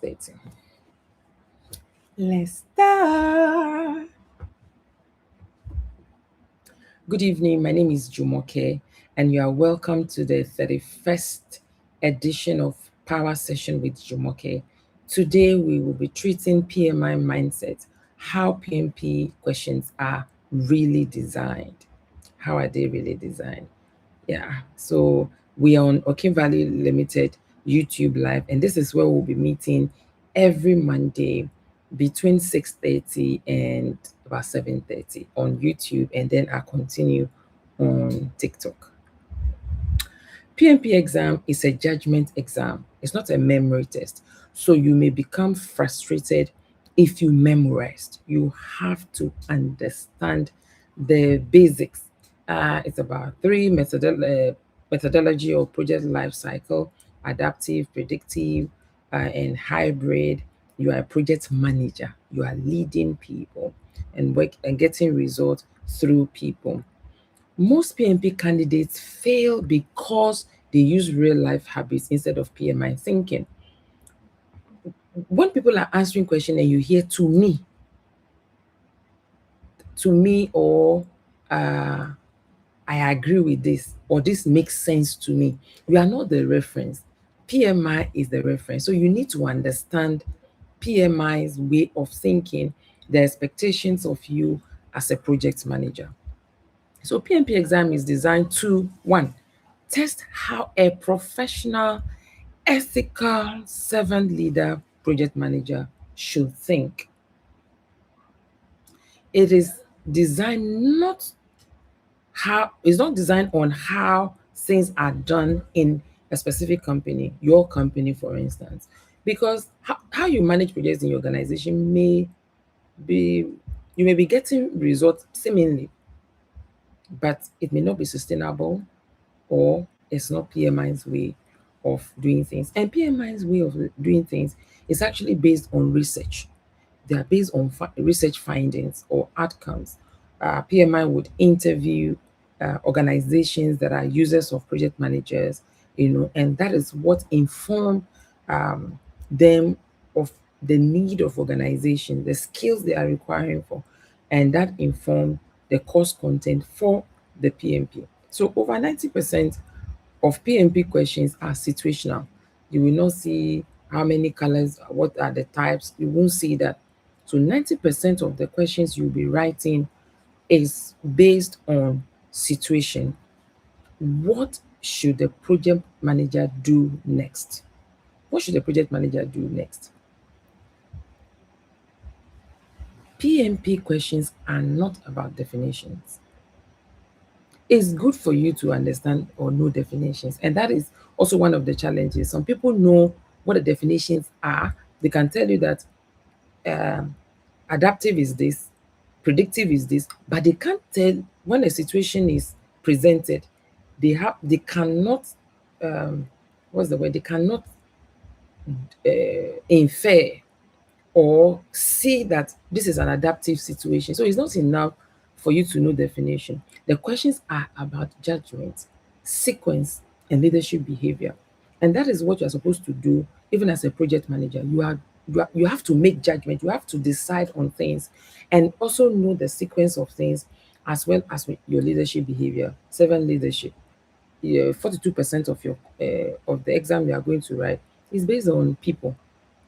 6:30. Let's start. Good evening. My name is Jumoke, and you are welcome to the 31st edition of Power Session with Jumoke. Today, we will be treating PMI mindset, how PMP questions are really designed. How are they really designed? Yeah, so we are on Okin Valley Limited YouTube Live, and this is where we'll be meeting every Monday between 6:30 and about 7:30 on YouTube, and then I continue on TikTok. PMP exam is a judgment exam. It's not a memory test. So you may become frustrated if you memorized. You have to understand the basics. It's about three methodology or project life cycle: adaptive, predictive, and hybrid. You are a project manager. You are leading people and work and getting results through people. Most PMP candidates fail because they use real life habits instead of PMI thinking. When people are answering questions and you hear to me, or uh, I agree with this, or this makes sense to me, you are not the reference. PMI is the reference. So you need to understand PMI's way of thinking, the expectations of you as a project manager. So PMP exam is designed to, one, test how a professional, ethical servant leader project manager should think. It is designed not how it's not designed on how things are done in a specific company, your company, for instance, because how you manage projects in your organization may be, you may be getting results seemingly, but it may not be sustainable, or it's not PMI's way of doing things. And PMI's way of doing things is actually based on research. They are based on research findings or outcomes. PMI would interview organizations that are users of project managers, and that is what inform them of the need of organization, the skills they are requiring for, and that inform the course content for the PMP. So over 90% of PMP questions are situational. You will not see how many colors, what are the types, you won't see that. So 90% of the questions you'll be writing is based on situation. What should the project manager do next? What should the project manager do next? PMP questions are not about definitions. It's good for you to understand or know definitions. And that is also one of the challenges. Some people know what the definitions are. They can tell you that um, adaptive is this, predictive is this, but they can't tell when a situation is presented. They cannot what's the word? They cannot infer or see that this is an adaptive situation. So it's not enough for you to know definition. The questions are about judgment, sequence, and leadership behavior. And that is what you're supposed to do even as a project manager. You have to make judgment, you have to decide on things, and also know the sequence of things, as well as with your leadership behavior. Servant leadership, 42% of your of the exam you are going to write is based on people.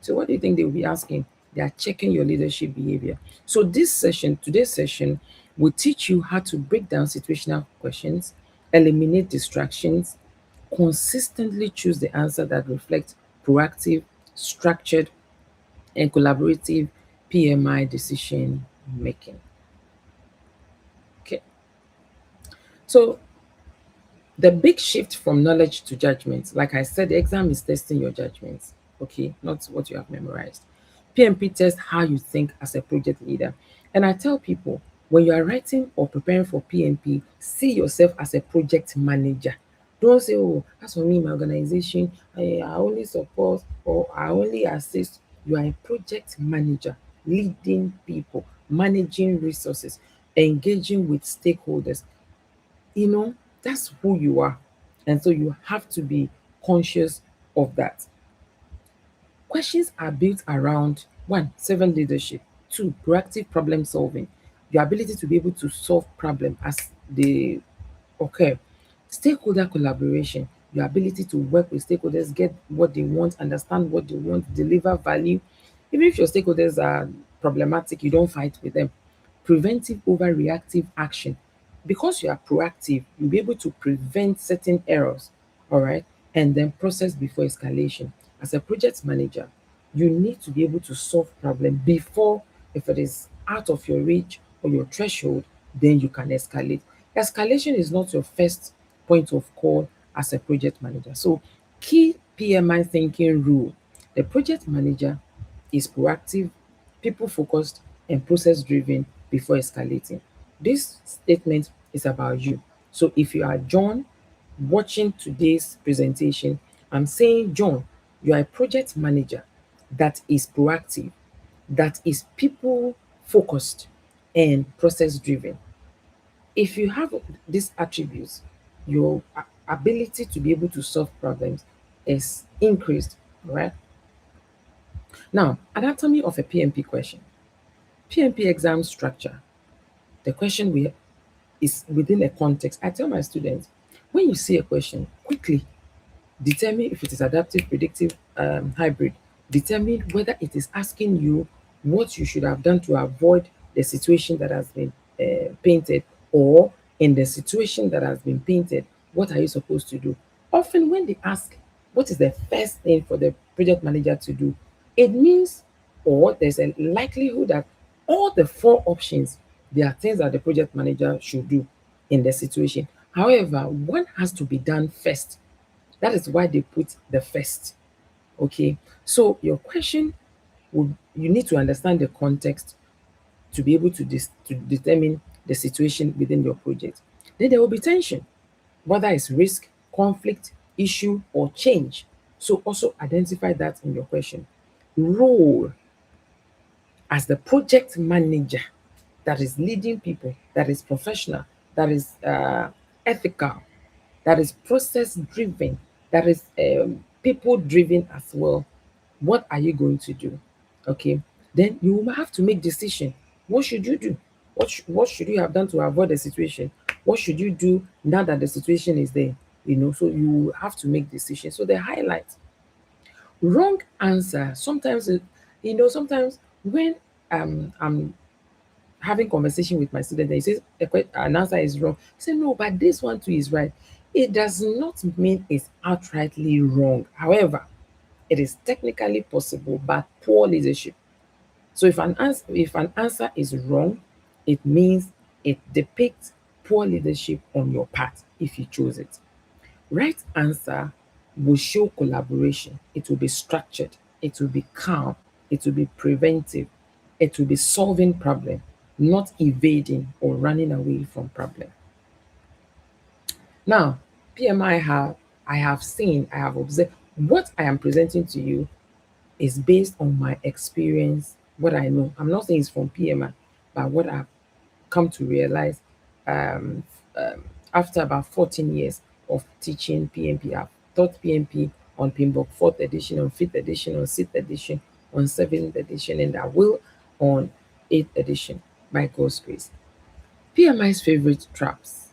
So what do you think they will be asking? They are checking your leadership behavior. So today's session, will teach you how to break down situational questions, eliminate distractions, consistently choose the answer that reflects proactive, structured, and collaborative PMI decision making. Okay. So the big shift from knowledge to judgment, like I said, the exam is testing your judgments, okay, not what you have memorized. PMP tests how you think as a project leader. And I tell people, when you are writing or preparing for PMP, see yourself as a project manager. Don't say, oh, as for me, my organization, I only support or I only assist. You are a project manager, leading people, managing resources, engaging with stakeholders. That's who you are. And so you have to be conscious of that. Questions are built around one, servant leadership, two, proactive problem solving, your ability to be able to solve problems as they occur, stakeholder collaboration, your ability to work with stakeholders, get what they want, understand what they want, deliver value. Even if your stakeholders are problematic, you don't fight with them. Preventive over reactive action. Because you are proactive, you'll be able to prevent certain errors, all right, and then process before escalation. As a project manager, you need to be able to solve problem before, if it is out of your reach or your threshold, then you can escalate. Escalation is not your first point of call as a project manager. So, key PMI thinking rule: the project manager is proactive, people focused, and process driven before escalating. This statement is about you. So, if you are John watching today's presentation, I'm saying, John, you are a project manager that is proactive, that is people focused, and process driven. If you have these attributes, your ability to be able to solve problems is increased, right? Now, anatomy of a PMP question. PMP exam structure. The question we is within a context. I tell my students, when you see a question, quickly determine if it is adaptive, predictive, hybrid. Determine whether it is asking you what you should have done to avoid the situation that has been painted, or in the situation that has been painted, what are you supposed to do? Often, when they ask what is the first thing for the project manager to do, it means, or there's a likelihood that all the four options, there are things that the project manager should do in the situation. However, one has to be done first. That is why they put the first. Okay. So your question would, you need to understand the context to be able to to determine the situation within your project. Then there will be tension, whether it's risk, conflict, issue, or change. So also identify that in your question. Role: as the project manager that is leading people, that is professional, that is ethical, that is process driven, that is people driven as well. What are you going to do? Okay, then you will have to make decision. What should you do? What should you have done to avoid the situation? What should you do now that the situation is there? So you have to make decisions. So they highlight wrong answer. Sometimes, sometimes when I'm having conversation with my student and he says an answer is wrong, I say no, but this one too is right. It does not mean it's outrightly wrong. However, it is technically possible, but poor leadership. So if an answer is wrong, it means it depicts poor leadership on your part if you chose it. Right answer will show collaboration. It will be structured. It will be calm. It will be preventive. It will be solving problem, not evading or running away from problem. Now, PMI I have seen, I have observed. What I am presenting to you is based on my experience, what I know. I'm not saying it's from PMI, but what I've come to realize um, um, after about 14 years of teaching PMP. I've taught PMP on PMBOK 4th edition, on 5th edition, on 6th edition, on 7th edition, and I will on 8th edition by God's grace. PMI's favorite traps: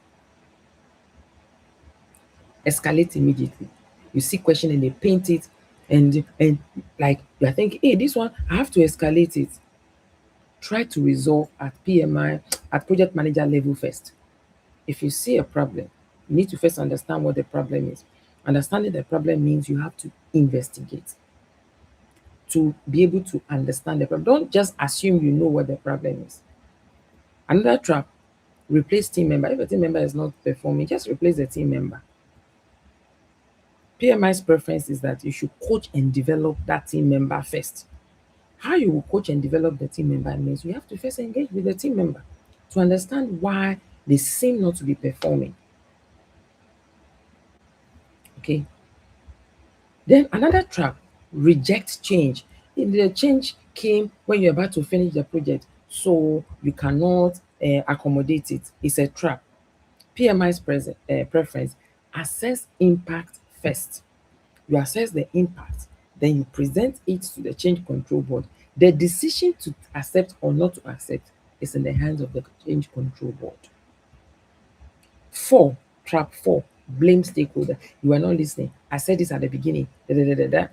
escalate immediately. You see question and they paint it, and like you're thinking, hey, this one I have to escalate it. Try to resolve at PMI, at project manager level first. If you see a problem, you need to first understand what the problem is. Understanding the problem means you have to investigate to be able to understand the problem. Don't just assume you know what the problem is. Another trap: replace team member. If a team member is not performing, just replace the team member. PMI's preference is that you should coach and develop that team member first. How you will coach and develop the team member means you have to first engage with the team member to understand why they seem not to be performing. Okay. Then another trap: reject change. If the change came when you're about to finish the project, so you cannot accommodate it, it's a trap. PMI's preference: assess impact first. You assess the impact Then you present it to the change control board. The decision to accept or not to accept is in the hands of the change control board. Four, trap four, blame stakeholder. You are not listening. I said this at the beginning. Da, da, da, da, da.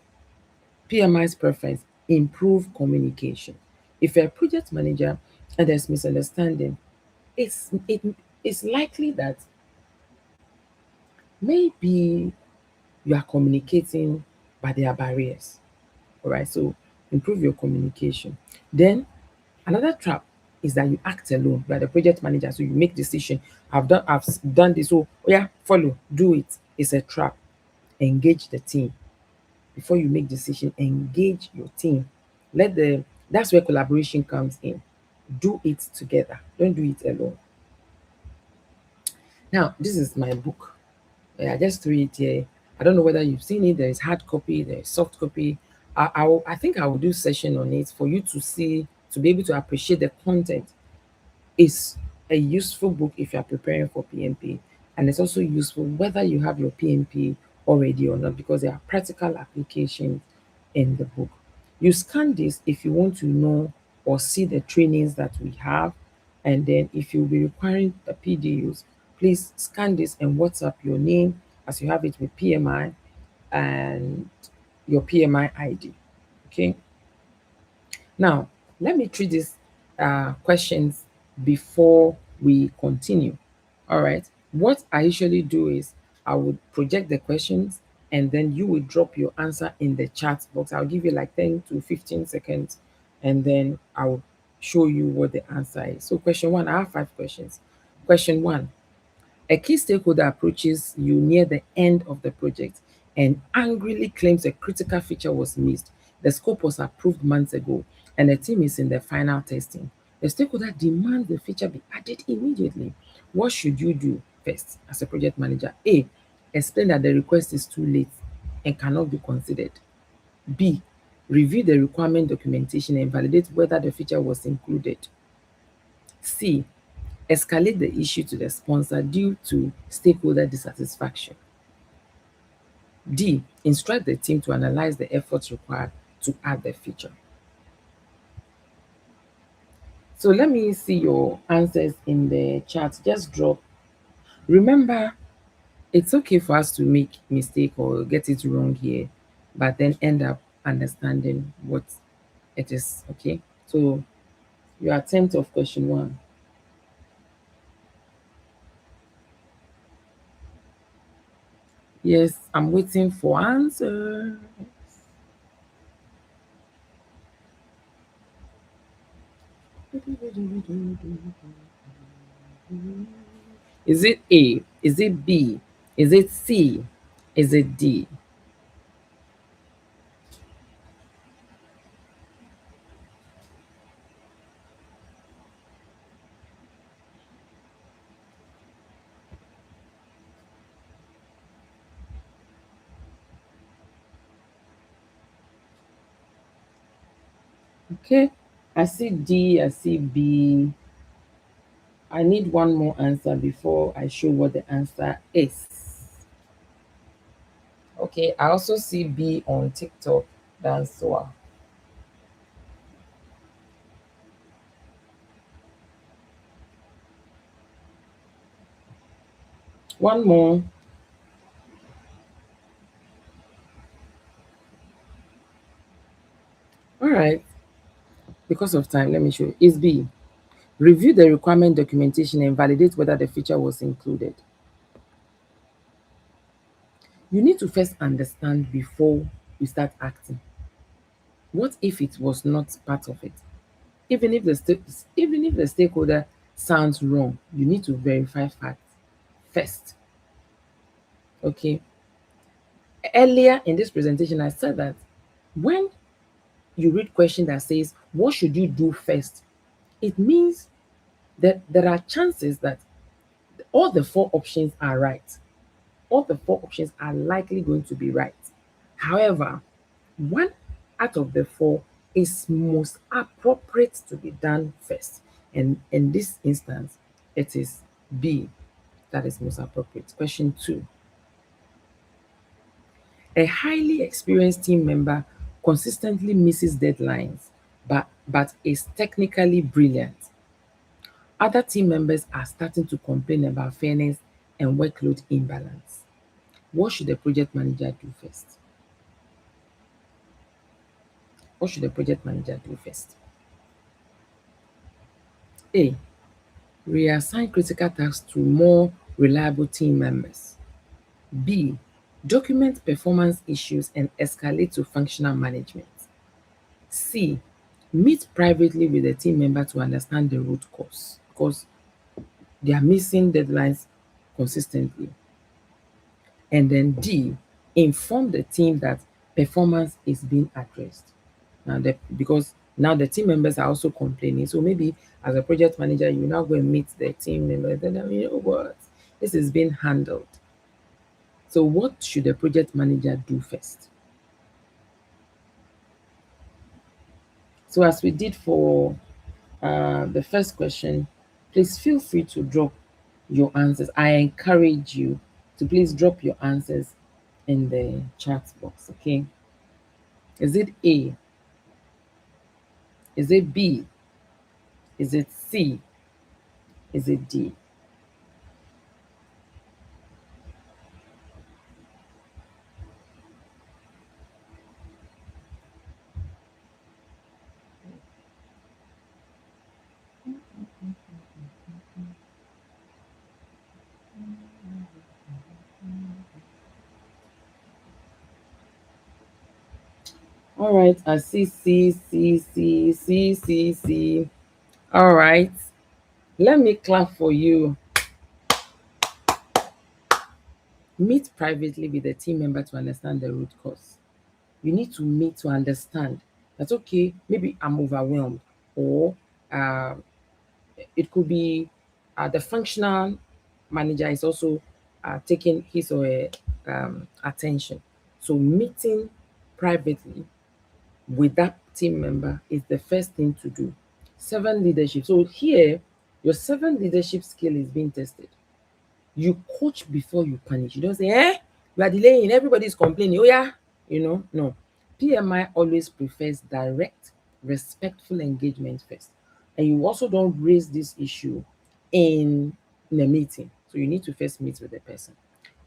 PMI's preference, improve communication. If you're a project manager and there's misunderstanding, it's likely that maybe you are communicating, but there are barriers. All right, so improve your communication. Then another trap is that you act alone. You are the project manager, so you make decision. I've done this. So oh yeah, follow, do it. It's a trap. Engage the team before you make decision. Engage your team. Let the That's where collaboration comes in. Do it together. Don't do it alone. Now, this is my book. I just threw it here. I don't know whether you've seen it. There is hard copy, there is soft copy. I think I will do session on it for you to see, to be able to appreciate the content. It's a useful book if you are preparing for PMP, and it's also useful whether you have your PMP already or not, because there are practical applications in the book. You scan this if you want to know or see the trainings that we have, and then if you'll be requiring the PDUs, please scan this and WhatsApp your name as you have it with PMI and your PMI ID. Okay. Now, let me treat these questions before we continue. All right. What I usually do is I would project the questions and then you will drop your answer in the chat box. I'll give you like 10 to 15 seconds and then I'll show you what the answer is. So, question one, I have 5 questions. Question one: a key stakeholder approaches you near the end of the project and angrily claims a critical feature was missed. The scope was approved months ago and the team is in the final testing. The stakeholder demands the feature be added immediately. What should you do first as a project manager? A. Explain that the request is too late and cannot be considered. B. Review the requirement documentation and validate whether the feature was included. C. Escalate the issue to the sponsor due to stakeholder dissatisfaction. D. Instruct the team to analyze the efforts required to add the feature. So let me see your answers in the chat. Just drop. Remember, it's okay for us to make mistake or get it wrong here, but then end up understanding what it is. Okay. So your attempt of question one. Yes, I'm waiting for answer. Is it A? Is it B? Is it C? Is it D? Okay, I see D, I see B. I need one more answer before I show what the answer is. Okay, I also see B on TikTok. That's why. One more. All right, because of time, let me show you. It's B. Review the requirement documentation and validate whether the feature was included. You need to first understand before you start acting. What if it was not part of it? Even if the stakeholder sounds wrong, you need to verify facts first. Okay. Earlier in this presentation, I said that when you read question that says, what should you do first? It means that there are chances that all the 4 options are right. All the 4 options are likely going to be right. However, one out of the 4 is most appropriate to be done first. And in this instance, it is B that is most appropriate. Question 2. A highly experienced team member consistently misses deadlines, but is technically brilliant. Other team members are starting to complain about fairness and workload imbalance. What should the project manager do first? What should the project manager do first? A. Reassign critical tasks to more reliable team members. B. Document performance issues and escalate to functional management. C. Meet privately with the team member to understand the root cause because they are missing deadlines consistently. And then D. Inform the team that performance is being addressed. Because now the team members are also complaining. So maybe as a project manager, you now go and meet the team member. Then you know what? This is being handled. So what should the project manager do first? So as we did for the first question, please feel free to drop your answers. I encourage you to please drop your answers in the chat box. Okay. Is it A? Is it B? Is it C? Is it D? All right, I see C, C, C, C, C, C. All right, let me clap for you. Meet privately with the team member to understand the root cause. You need to meet to understand that, okay, maybe I'm overwhelmed, or uh, it could be the functional manager is also taking his or her attention. So, meeting privately with that team member is the first thing to do. Servant leadership. So, here, your servant leadership skill is being tested. You coach before you punish. You don't say, you are delaying, everybody's complaining. Oh, yeah, no. PMI always prefers direct, respectful engagement first. And you also don't raise this issue in a meeting. So you need to first meet with the person.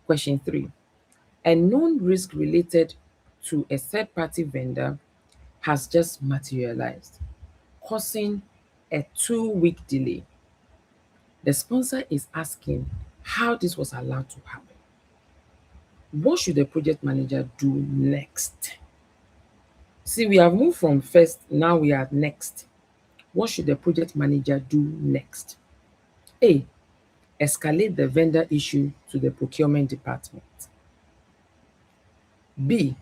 Question three: a known risk related to a third party vendor has just materialized, causing a 2 week delay. The sponsor is asking how this was allowed to happen. What should the project manager do next? See, we have moved from first, now we are next. What should the project manager do next? A. Escalate the vendor issue to the procurement department. B.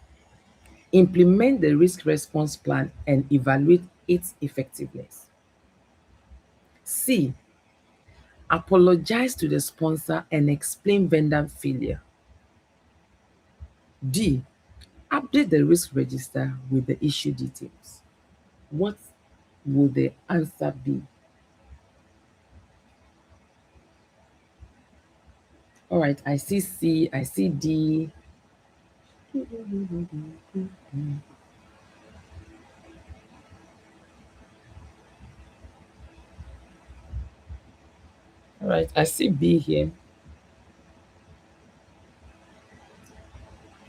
Implement the risk response plan and evaluate its effectiveness. C. Apologize to the sponsor and explain vendor failure. D. Update the risk register with the issue details. What will the answer be? All right, I see C, I see D. All right, I see B here.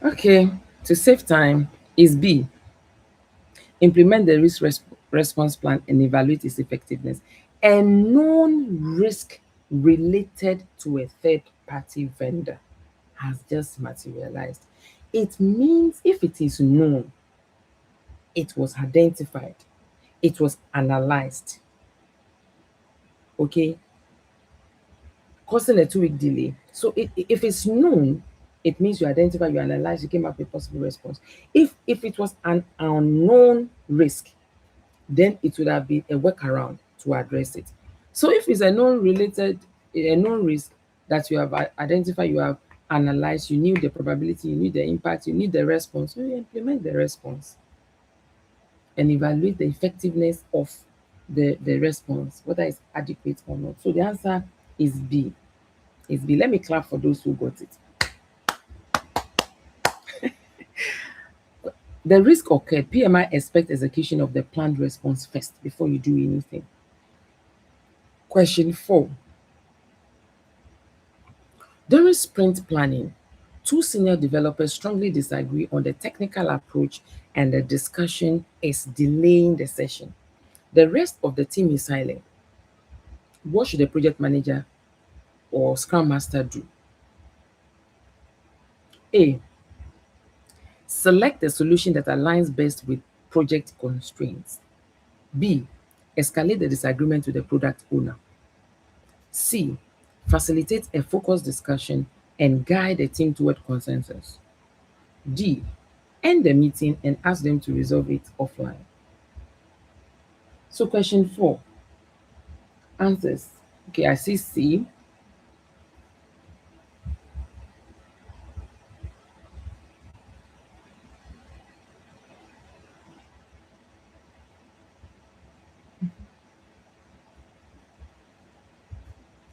Okay, to save time, is B. Implement the response plan and evaluate its effectiveness. A known risk related to a third party vendor has just materialized. It means if it is known, it was identified, it was analyzed, okay, causing a 2 week delay. So if it's known, it means you identify, you analyze, you came up with a possible response. If it was an unknown risk, then it would have been a workaround to address it. So if it's a known risk that you have identified, you have analyzed, you knew the probability, you knew the impact, you knew the response, so you implement the response and evaluate the effectiveness of the response, whether it's adequate or not. So the answer is B. Is B. Let me clap for those who got it. The risk occurred. PMI expect execution of the planned response first before you do anything. Question 4. During sprint planning, two senior developers strongly disagree on the technical approach and the discussion is delaying the session. The rest of the team is silent. What should the project manager or scrum master do? A. Select the solution that aligns best with project constraints. B. Escalate the disagreement to the product owner. C. Facilitate a focused discussion and guide the team toward consensus. D. End the meeting and ask them to resolve it offline. So, question 4. Answers. Okay, I see C.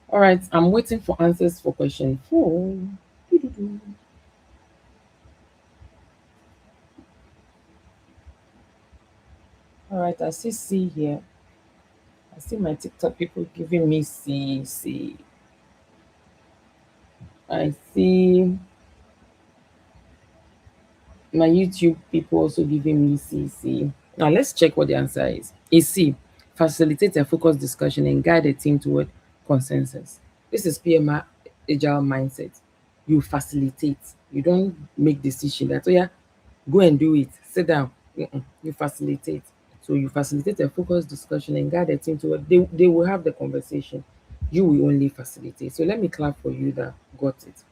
All right, I'm waiting for answers for question 4. All right, I see C here. I see my TikTok people giving me C, C. I see my YouTube people also giving me C, C. Now let's check what the answer is. Is C, facilitate a focused discussion and guide the team toward consensus. This is PMI agile mindset. You facilitate. You don't make decision that, oh yeah, go and do it. Sit down. You facilitate. So you facilitate a focused discussion and guide the team toward they will have the conversation. You will only facilitate. So let me clap for you that got it.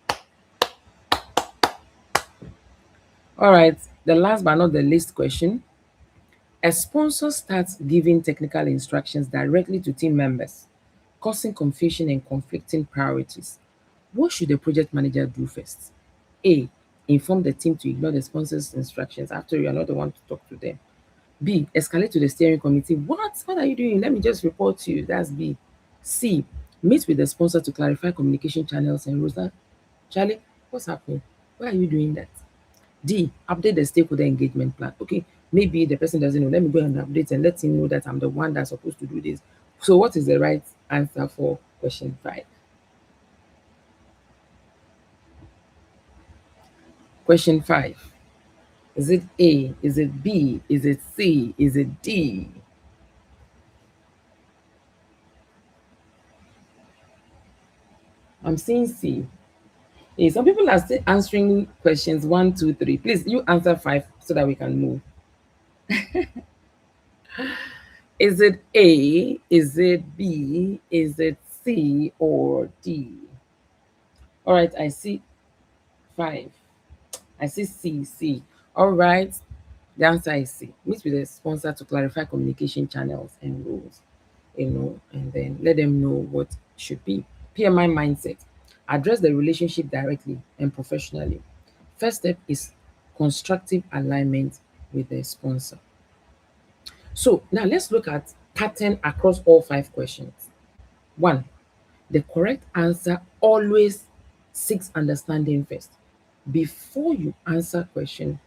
All right. The last but not the least question. A sponsor starts giving technical instructions directly to team members, causing confusion and conflicting priorities. What should the project manager do first? A. Inform the team to ignore the sponsor's instructions after you are not the one to talk to them. B. Escalate to the steering committee. What? What are you doing? Let me just report to you. That's B. C. Meet with the sponsor to clarify communication channels and rules. Charlie, what's happening? Why are you doing that? D. Update the stakeholder engagement plan. Okay, maybe the person doesn't know. Let me go and update and let him know that I'm the one that's supposed to do this. So, what is the right answer for question 5? Question 5. Is it A? Is it B? Is it C? Is it D? I'm seeing C. Hey, some people are still answering questions 1, 2, 3. Please, you answer 5 so that we can move. Is it A? Is it B? Is it C or D? All right, I see 5. I see C, C. All right, the answer is C. Meet with the sponsor to clarify communication channels and rules, and then let them know what should be. PMI mindset. Address the relationship directly and professionally. First step is constructive alignment with the sponsor. So now let's look at pattern across all 5 questions. 1. The correct answer always seeks understanding first. Before you answer question,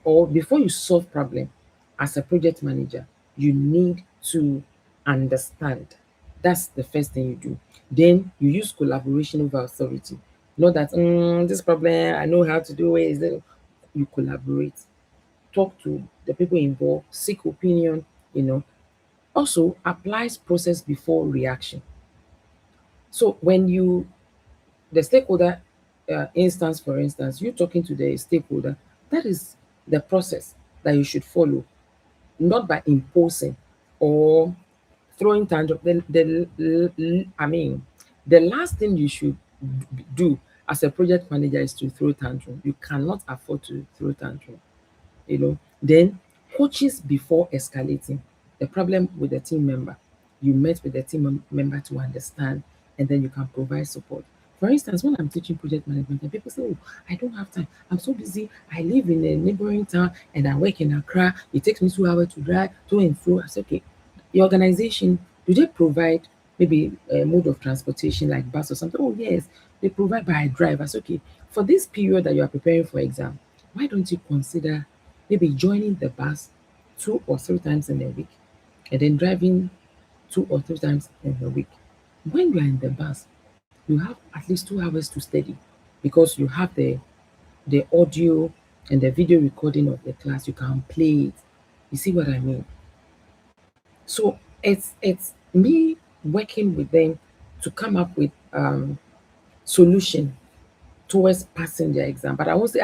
or before you solve problem as a project manager, you need to understand. That's the first thing you do. Then you use collaboration over authority. Not that this problem I know how to do it. Is it? You collaborate, talk to the people involved, seek opinion. Also applies process before reaction. So when you the stakeholder instance, for instance, you talking to the stakeholder, that is the process that you should follow, not by imposing or throwing tantrum. I mean, the last thing you should do as a project manager is to throw tantrum. You cannot afford to throw tantrum. Then coaches before escalating the problem with the team member. You met with the team member to understand, and then you can provide support. For instance, when I'm teaching project management, and people say, "Oh, I don't have time. I'm so busy. I live in a neighboring town and I work in Accra. It takes me 2 hours to drive to and fro." I say, "Okay, your organization, do they provide maybe a mode of transportation like bus or something?" "Oh, yes, they provide by drive." I say, "Okay, for this period that you are preparing for exam, why don't you consider maybe joining the bus 2 or 3 times in a week, and then driving 2 or 3 times in a week. When you are in the bus, you have at least 2 hours to study because you have the audio and the video recording of the class. You can play it. You see what I mean? So it's me working with them to come up with solution towards passing their exam. But I won't say,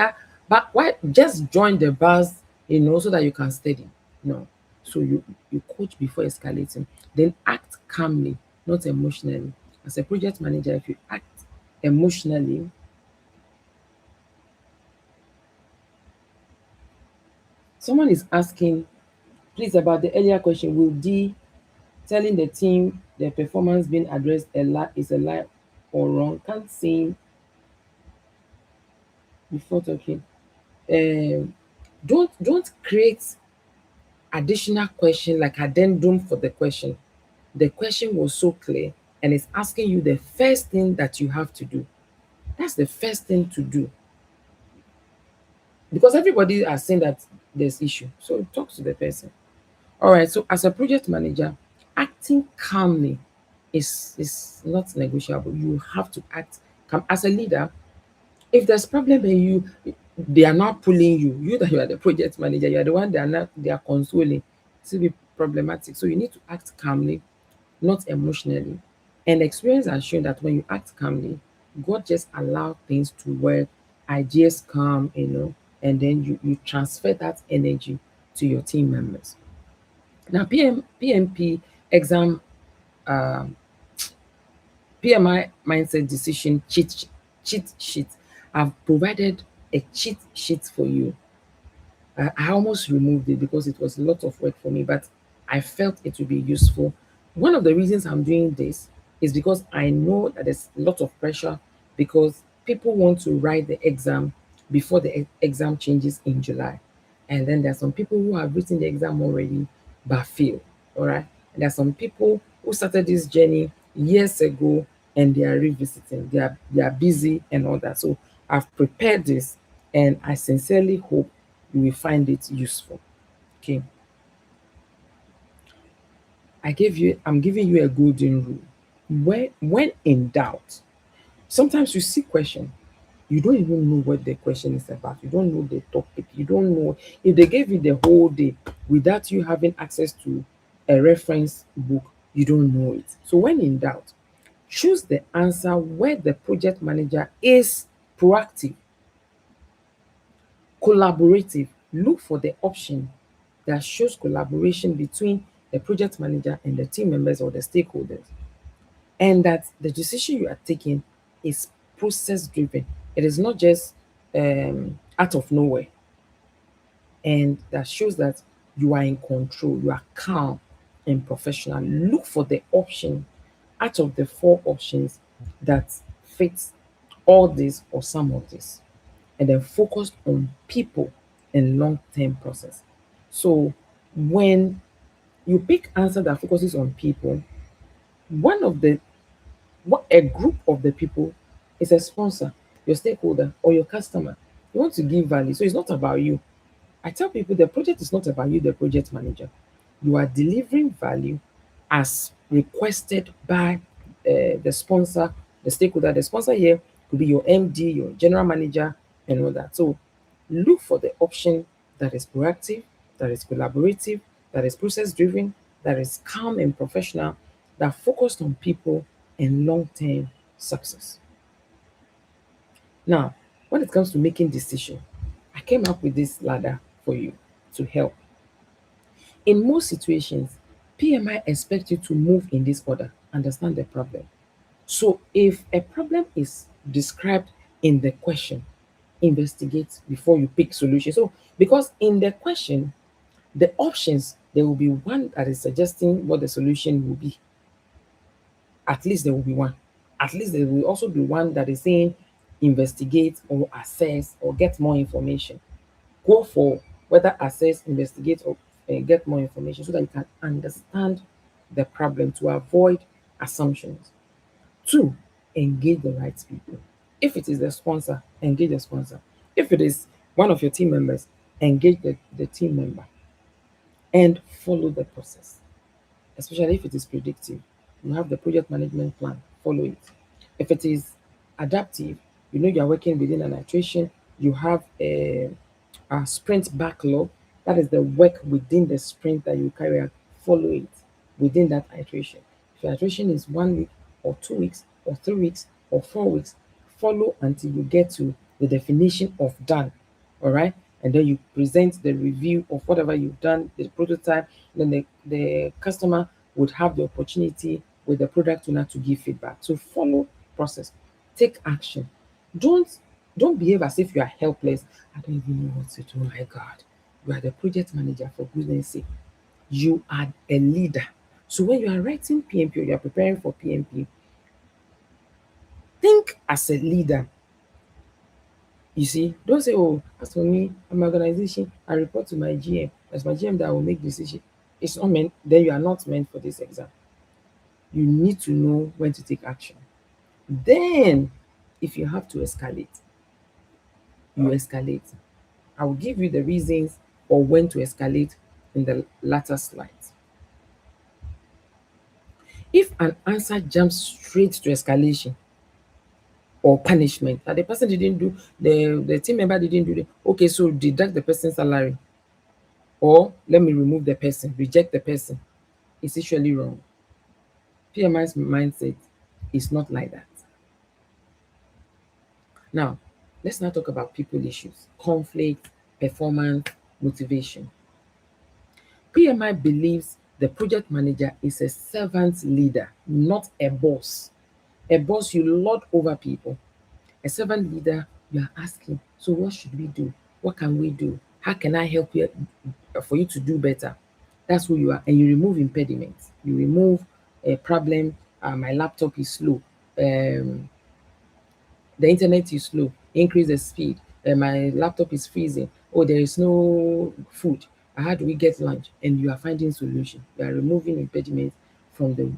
but why just join the bus, so that you can study? No. So you coach before escalating, then act calmly, not emotionally. As a project manager, if you act emotionally, someone is asking, please, about the earlier question, will D telling the team their performance being addressed a lie or wrong? Can't say before talking. Um, don't create additional question like addendum for the question. The question was so clear and it's asking you the first thing that you have to do. That's the first thing to do because everybody are saying that there's issue. So talk to the person. All right. So as a project manager, acting calmly is not negotiable. You have to act calm. As a leader, if there's problem and they are not pulling you, you that you are the project manager, you are the one they are consoling, it will be problematic. So you need to act calmly, not emotionally. And experience has shown that when you act calmly, God just allow things to work, ideas come, and then you transfer that energy to your team members. Now PMP exam, um, PMI mindset decision cheat sheet. I've provided a cheat sheet for you. I almost removed it because it was a lot of work for me, but I felt it would be useful. One of the reasons I'm doing this is because I know that there's a lot of pressure because people want to write the exam before the exam changes in July. And then there are some people who have written the exam already but fail. All right. And there are some people who started this journey years ago and they are revisiting. They are busy and all that. So I've prepared this and I sincerely hope you will find it useful. Okay. I'm giving you a golden rule. When in doubt, sometimes you see question, you don't even know what the question is about. You don't know the topic. You don't know if they gave you the whole day without you having access to a reference book, you don't know it. So when in doubt, choose the answer where the project manager is proactive, collaborative. Look for the option that shows collaboration between the project manager and the team members or the stakeholders, and that the decision you are taking is process driven. It is not just out of nowhere, and that shows that you are in control, you are calm and professional. Look for the option out of the four options that fits all this or some of this, and then focused on people and long-term process. So when you pick answer that focuses on people, one of the what a group of the people is a sponsor, your stakeholder, or your customer. You want to give value. So it's not about you. I tell people the project is not about you, the project manager. You are delivering value as requested by the sponsor, the stakeholder. The sponsor here could be your MD, your general manager, and all that. So look for the option that is proactive, that is collaborative, that is process driven, that is calm and professional, that focused on people and long term success. Now, when it comes to making decision, I came up with this ladder for you to help. In most situations, PMI expects you to move in this order. Understand the problem. So if a problem is described in the question, investigate before you pick solution. So because in the question, the options, there will be one that is suggesting what the solution will be. At least there will be one. At least there will also be one that is saying investigate or assess or get more information. Go for whether assess, investigate, or get more information so that you can understand the problem to avoid assumptions. Two, engage the right people. If it is the sponsor, engage the sponsor. If it is one of your team members, engage the team member, and follow the process, especially if it is predictive. You have the project management plan, follow it. If it is adaptive, you know you are working within an iteration, you have a sprint backlog, that is the work within the sprint that you carry out, follow it within that iteration. If your iteration is 1 week or 2 weeks or 3 weeks or 4 weeks, follow until you get to the definition of done. All right. And then you present the review of whatever you've done, the prototype, then the customer would have the opportunity with the product owner to give feedback. So follow process, take action. Don't don't behave as if you are helpless. I don't even know what to do. My God, you are the project manager, for goodness sake. You are a leader. So when you are writing PMP or you are preparing for PMP, think as a leader. You see, don't say, "Oh, as for me, I'm an organization. I report to my GM. As my GM that will make decision." It's not meant. Then you are not meant for this exam. You need to know when to take action. Then, if you have to escalate, you escalate. I will give you the reasons or when to escalate in the latter slides. If an answer jumps straight to escalation or punishment, that the person didn't do, the team member didn't do the, okay, so deduct the person's salary, or let me remove the person, reject the person, it's usually wrong. PMI's mindset is not like that. Now, let's now talk about people issues, conflict, performance, motivation. PMI believes the project manager is a servant leader, not a boss. A boss, you lord over people. A servant leader, you are asking, so what should we do? What can we do? How can I help you for you to do better? That's who you are. And you remove impediments. You remove a problem. My laptop is slow. Um, the internet is slow. Increase the speed. My laptop is freezing. Oh, there is no food. How do we get lunch? And you are finding solution. You are removing impediments from the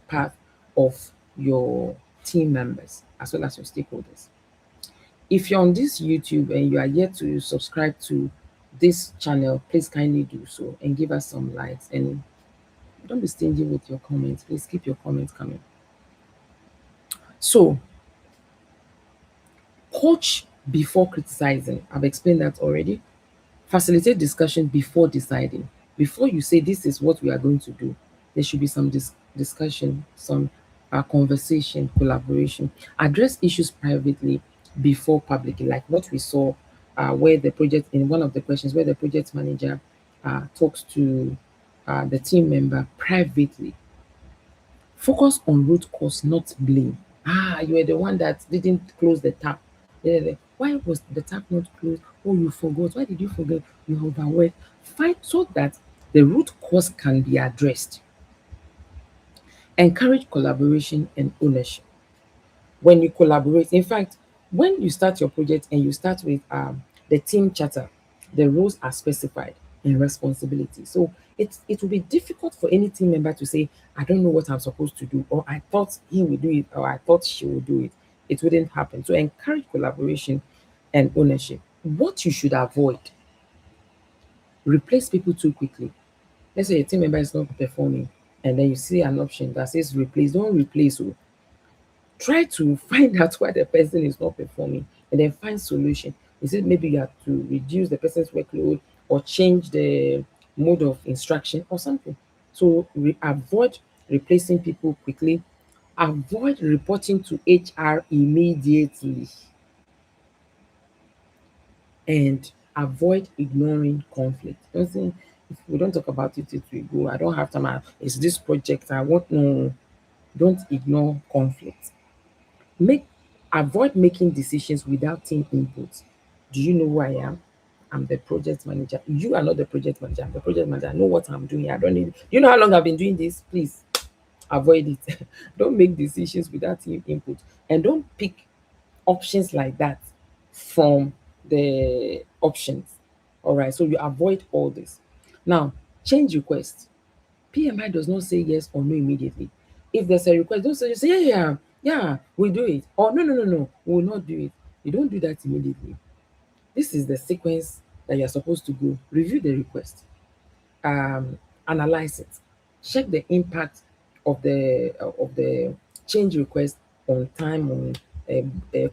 path of your team members as well as your stakeholders. If you're on this YouTube and you are yet to subscribe to this channel, please kindly do so and give us some likes, and don't be stingy with your comments. Please keep your comments coming. So, coach before criticizing. I've explained that already. Facilitate discussion before deciding. Before you say this is what we are going to do, there should be some discussion, some conversation, collaboration. Address issues privately before publicly, like what we saw where the project, in one of the questions, where the project manager talks to the team member privately. Focus on root cause, not blame. You were the one that didn't close the tap. Why was the tap not closed? Oh, you forgot. Why did you forget? You overworked. Find so that the root cause can be addressed. Encourage collaboration and ownership. When you collaborate, in fact, when you start your project and you start with the team charter, the roles are specified and responsibility. So it will be difficult for any team member to say, I don't know what I'm supposed to do, or I thought he would do it, or I thought she would do it. It wouldn't happen. So encourage collaboration and ownership. What you should avoid, replace people too quickly. Let's say a team member is not performing, and then you see an option that says replace. Don't replace. Oh, try to find out why the person is not performing and then find solution. Is it maybe you have to reduce the person's workload or change the mode of instruction or something? So avoid replacing people quickly. Avoid reporting to HR immediately, and avoid ignoring conflict. Don't think if we don't talk about it, it will go. I don't have time. It's this project. I want no. Don't ignore conflict. Make Avoid making decisions without team input. Do you know who I am? I'm the project manager. You are not the project manager. I'm the project manager. I know what I'm doing. I don't need. You know how long I've been doing this? Please avoid it. Don't make decisions without team input, and don't pick options like that from the options. All right. So you avoid all this. Now, change request. PMI does not say yes or no immediately. If there's a request, don't say, yeah, yeah, yeah, we'll do it. Or no, no, no, no, we will not do it. You don't do that immediately. This is the sequence that you're supposed to go, review the request, analyze it, check the impact of the change request on time, on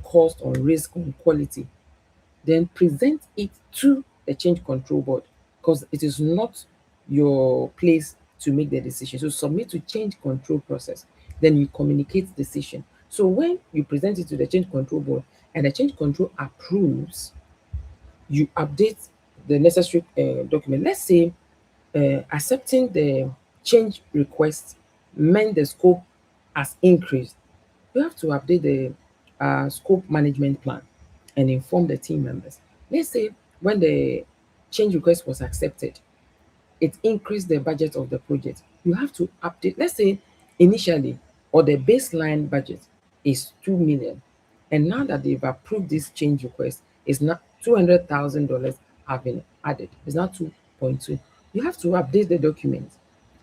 cost, on risk, on quality. Then present it to the change control board, because it is not your place to make the decision. So submit to change control process. Then you communicate decision. So when you present it to the change control board and the change control approves, you update the necessary document. Let's say accepting the change request meant the scope has increased. You have to update the scope management plan and inform the team members. Let's say when the change request was accepted, it increased the budget of the project. You have to update. Let's say initially, or the baseline budget is 2 million, and now that they've approved this change request, it's not $200,000 have been added. It's now 2.2. You have to update the document.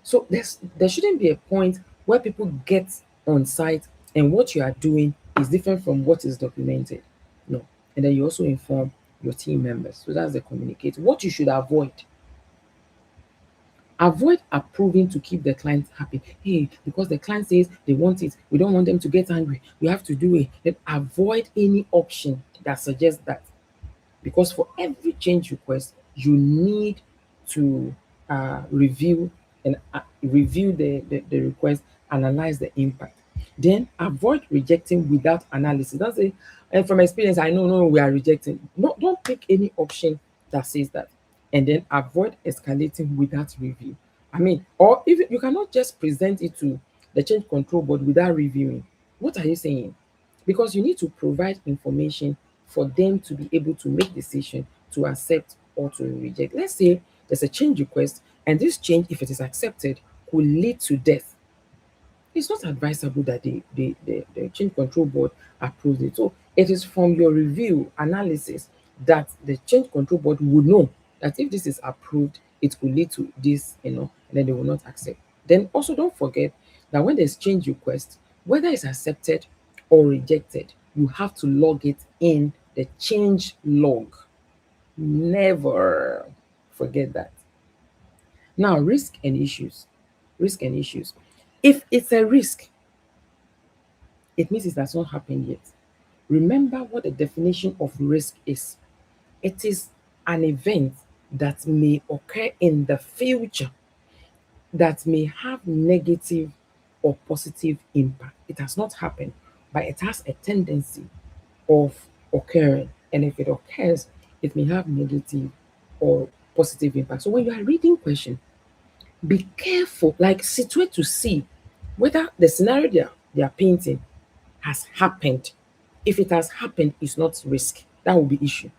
So there shouldn't be a point where people get on site and what you are doing is different from what is documented. No. And then you also inform your team members. So that's the communicate. What you should avoid. Avoid approving to keep the client happy. Hey, because the client says they want it, we don't want them to get angry. We have to do it. Then avoid any option that suggests that. Because for every change request, you need to review the request, analyze the impact. Then avoid rejecting without analysis. That's it. And from experience, I know no, we are rejecting. No, don't pick any option that says that. And then avoid escalating without review. I mean, or even you cannot just present it to the change control board without reviewing. What are you saying? Because you need to provide information for them to be able to make decision to accept or to reject. Let's say there's a change request, and this change, if it is accepted, could lead to death. It's not advisable that the change control board approves it. So it is from your review analysis that the change control board would know that if this is approved, it could lead to this, and then they will not accept. Then also don't forget that when there's change request, whether it's accepted or rejected, you have to log it in the change log. Never forget that. Now, risk and issues. Risk and issues. If it's a risk, it means it has not happened yet. Remember what the definition of risk is. It is an event that may occur in the future that may have negative or positive impact. It has not happened, but it has a tendency of occurring. And if it occurs, it may have negative or positive impact. So when you are reading question, be careful, like situate to see whether the scenario they are painting has happened. If it has happened, it's not risk. That will be issue.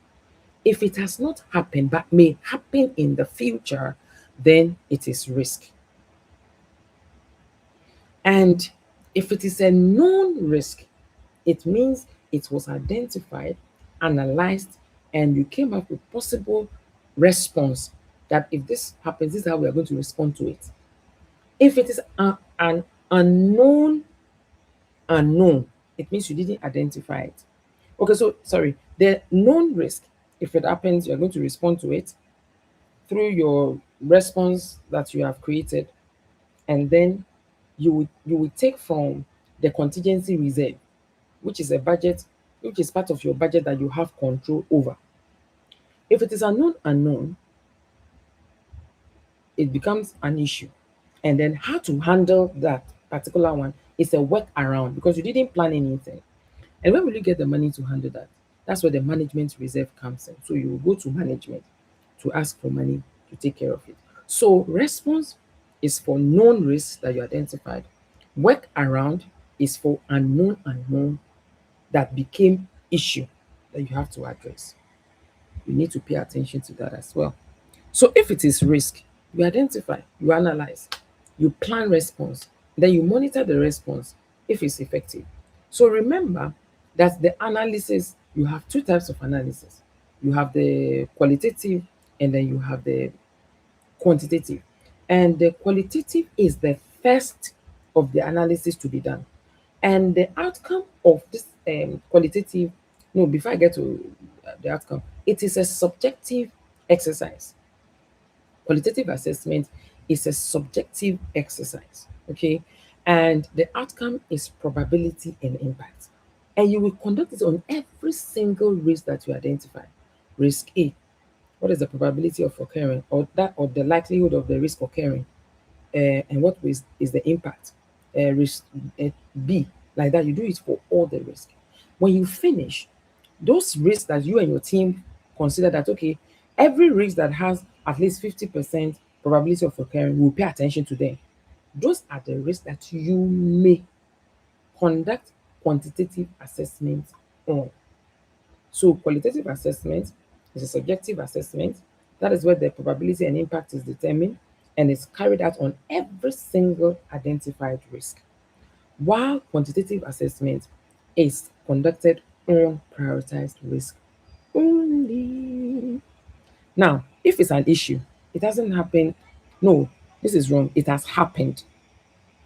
If it has not happened but may happen in the future, then it is risk. And if it is a known risk, it means it was identified, analyzed, and you came up with possible response that if this happens, this is how we are going to respond to it. If it is an unknown, it means you didn't identify it. Okay, so sorry, the known risk, if it happens, you're going to respond to it through your response that you have created, and then you will take from the contingency reserve, which is a budget, which is part of your budget that you have control over. If it is unknown, it becomes an issue. And then how to handle that particular one is a work around because you didn't plan anything. And when will you get the money to handle that? That's where the management reserve comes in. So you will go to management to ask for money to take care of it. So response is for known risks that you identified. Work around is for unknown that became issue that you have to address. You need to pay attention to that as well. So if it is risk, you identify, you analyze, you plan response, then you monitor the response if it's effective. So remember that the analysis, you have two types of analysis. You have the qualitative and then you have the quantitative. And the qualitative is the first of the analysis to be done. And the outcome of this qualitative, no, before I get to the outcome, it is a subjective exercise. Qualitative assessment is a subjective exercise, okay? And the outcome is probability and impact. And you will conduct it on every single risk that you identify. Risk A, what is the probability of occurring, or the likelihood of the risk occurring? And what is the impact? Risk B, like that. You do it for all the risk. When you finish, those risks that you and your team consider that, okay, every risk that has at least 50% probability of occurring, we'll pay attention to them. Those are the risks that you may conduct quantitative assessment on. So qualitative assessment is a subjective assessment. That is where the probability and impact is determined and is carried out on every single identified risk. While quantitative assessment is conducted on prioritized risk only. Now, if it's an issue, it hasn't happened. No, this is wrong. It has happened.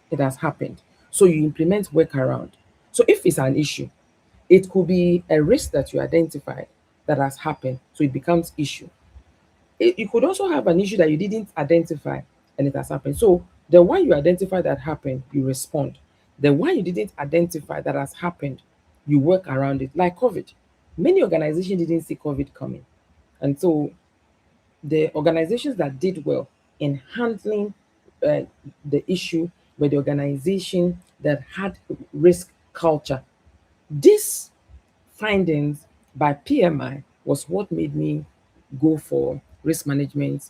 It has happened. So you implement workaround. So if it's an issue, it could be a risk that you identified that has happened, so it becomes issue. You could also have an issue that you didn't identify and it has happened. So the one you identify that happened, you respond. The one you didn't identify that has happened, you work around it. Like COVID, many organizations didn't see COVID coming, and so the organizations that did well in handling uh, the issue were the organization that had risk culture. This findings by PMI was what made me go for risk management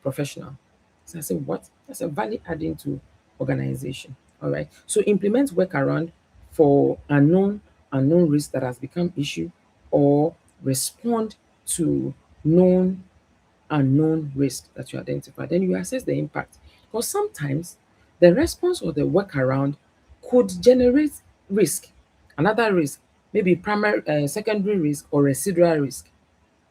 professional. So I said, what? That's a value adding to organization. All right. So implement workaround for unknown risk that has become issue, or respond to known unknown risk that you identify. Then you assess the impact. Because sometimes the response or the workaround could generate risk, another risk, maybe primary, secondary risk, or residual risk.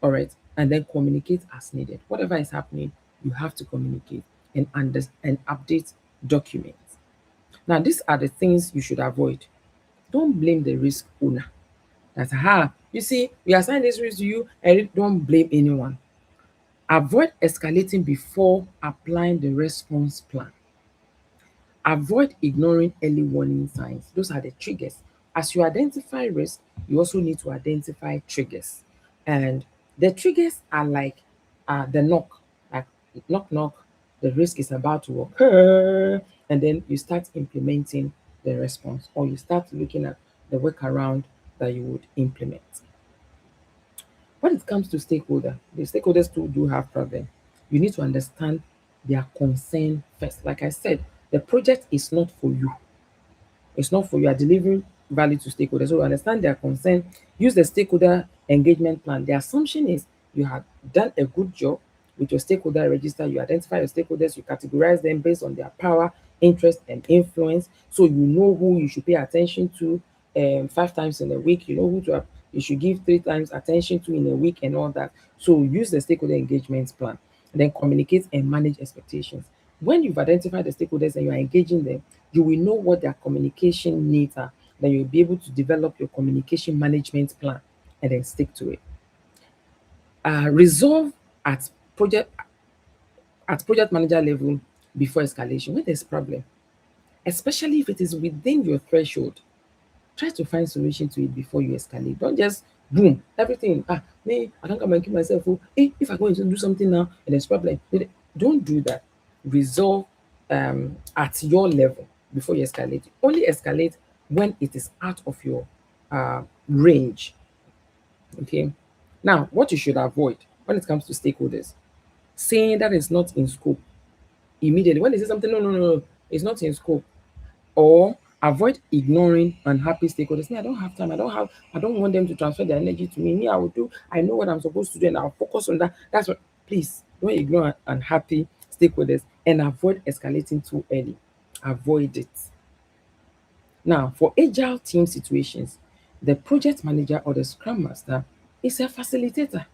All right, and then communicate as needed. Whatever is happening, you have to communicate and and update documents. Now, these are the things you should avoid. Don't blame the risk owner. That, you see, we assign this risk to you, and don't blame anyone. Avoid escalating before applying the response plan. Avoid ignoring early warning signs. Those are the triggers. As you identify risk, you also need to identify triggers. And the triggers are like the knock, like knock, knock, the risk is about to occur. And then you start implementing the response, or you start looking at the workaround that you would implement. When it comes to stakeholder, the stakeholders too do have problem. You need to understand their concern first. Like I said, the project is not for you. It's not for you. Are delivering value to stakeholders. So understand their concern. Use the stakeholder engagement plan. The assumption is you have done a good job with your stakeholder register. You identify your stakeholders. You categorize them based on their power, interest, and influence. So you know who you should pay attention to 5 times in a week. You know who to you should give 3 times attention to in a week and all that. So use the stakeholder engagement plan. Then communicate and manage expectations. When you've identified the stakeholders and you are engaging them, you will know what their communication needs are. Then you'll be able to develop your communication management plan and then stick to it. Resolve at project project manager level before escalation. When there's problem, especially if it is within your threshold, try to find solution to it before you escalate. Don't just boom everything. Me, I don't come and keep myself. Oh, if I go into do something now and there's problem, don't do that. Resolve at your level before you escalate. Only escalate when it is out of your range. Okay. Now, what you should avoid when it comes to stakeholders, saying that is not in scope immediately. When they say something, no, no, no, no, it's not in scope, or avoid ignoring unhappy stakeholders. Me, I don't have time. I don't want them to transfer their energy to me. Me, I will do, I know what I'm supposed to do and I'll focus on that. That's what, please don't ignore unhappy stakeholders and avoid escalating too early. Avoid it. Now, for agile team situations, the project manager or the scrum master is a facilitator.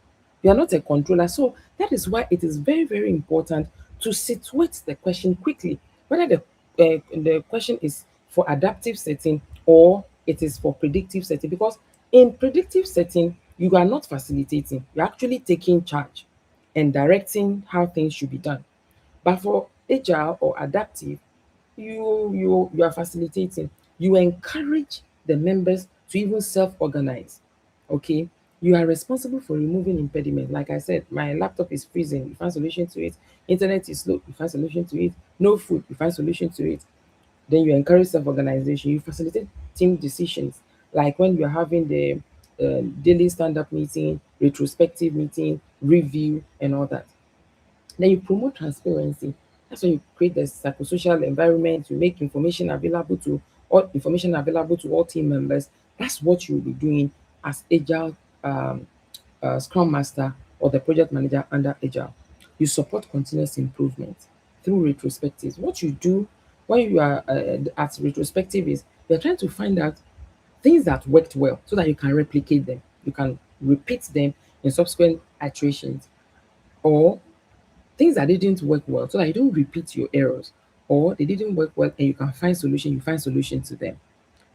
You are not a controller. So that is why it is very, very important to situate the question quickly, whether the question is for adaptive setting or it is for predictive setting. Because in predictive setting, you are not facilitating, you're actually taking charge. and directing how things should be done. But for agile or adaptive, you are facilitating. You encourage the members to even self-organize. Okay, you are responsible for removing impediment. Like I said, my laptop is freezing, you find solution to it. Internet is slow, you find solution to it. No food, you find solution to it. Then you encourage self-organization. You facilitate team decisions, like when you're having the daily stand-up meeting, retrospective meeting, review, and all that. Then you promote transparency. That's when you create the psychosocial environment. You make information available to all team members. That's what you'll be doing as agile um, scrum master or the project manager under agile. You support continuous improvement through retrospectives. What you do when you are at retrospective is you're trying to find out things that worked well so that you can replicate them. You can repeat them in subsequent iterations, or things that didn't work well so that you don't repeat your errors, or they didn't work well and you can find solution, you find solution to them.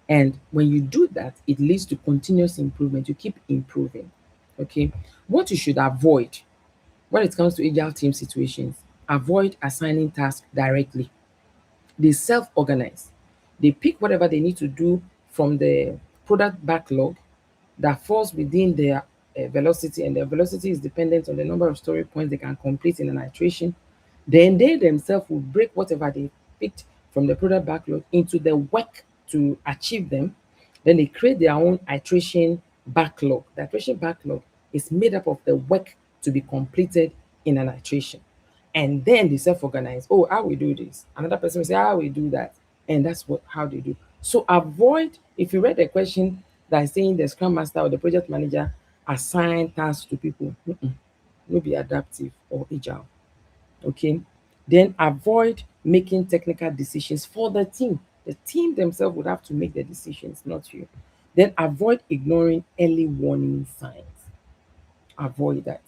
And when you do that, it leads to continuous improvement. You keep improving. Okay, what you should avoid when it comes to agile team situations: avoid assigning tasks directly. They self-organize. They pick whatever they need to do from the product backlog that falls within their velocity, and their velocity is dependent on the number of story points they can complete in an iteration. Then they themselves will break whatever they picked from the product backlog into the work to achieve them. Then they create their own iteration backlog. The iteration backlog is made up of the work to be completed in an iteration. And then they self-organize. Oh, how we do this? Another person will say, how we do that? And that's what how they do. So avoid, if you read the question that is saying the scrum master or the project manager assign tasks to people, no be adaptive or agile. Okay, then avoid making technical decisions for the team. The team themselves would have to make the decisions, not you. Then avoid ignoring early warning signs. Avoid that.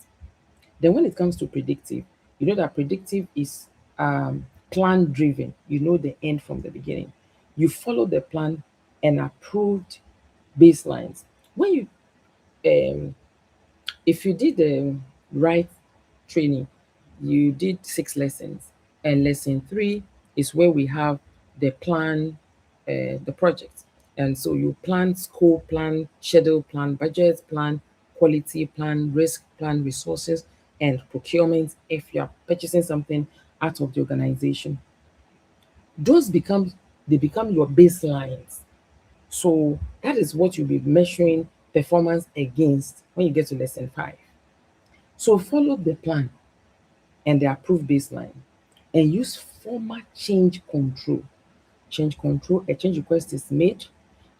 Then when it comes to predictive, you know that predictive is plan driven. You know the end from the beginning. You follow the plan and approved baselines. When you um if you did the right training, you did 6 lessons, and lesson 3 is where we have the plan, the project. And so you plan scope, plan schedule, plan budget, plan quality, plan risk, plan resources, and procurement if you're purchasing something out of the organization. Those become they become your baselines. So that is what you'll be measuring performance against when you get to lesson 5. So follow the plan and the approved baseline, and use formal change control. Change control, a change request is made,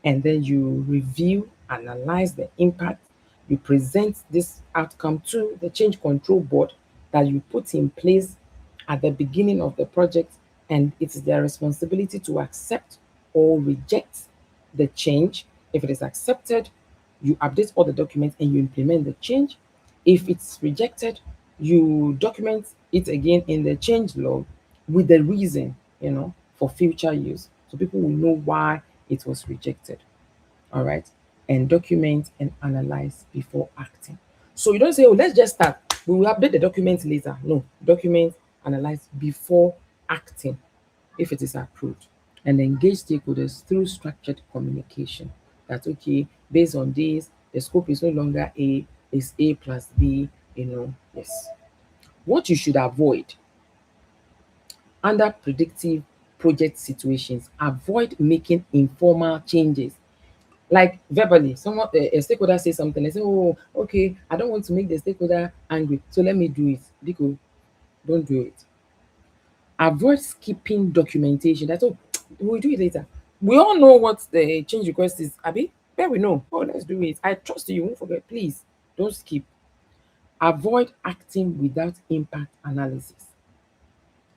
and then you review, analyze the impact. You present this outcome to the change control board that you put in place at the beginning of the project, and it is their responsibility to accept or reject the change. If it is accepted, you update all the documents and you implement the change. If it's rejected, you document it again in the change log with the reason, for future use. So people will know why it was rejected. All right. And document and analyze before acting. So you don't say, oh, let's just start. We will update the document later. No, document, analyze before acting if it is approved. And engage stakeholders through structured communication. That okay, based on this, the scope is no longer A, it's A plus B, yes. What you should avoid under predictive project situations: avoid making informal changes. Like verbally, someone a stakeholder says something, they say, oh, okay, I don't want to make the stakeholder angry, so let me do it. Because don't do it. Avoid skipping documentation. That's all. We'll do it later. We all know what the change request is, Abby. There we know. Oh, let's do it. I trust you. You won't forget. Please don't skip. Avoid acting without impact analysis,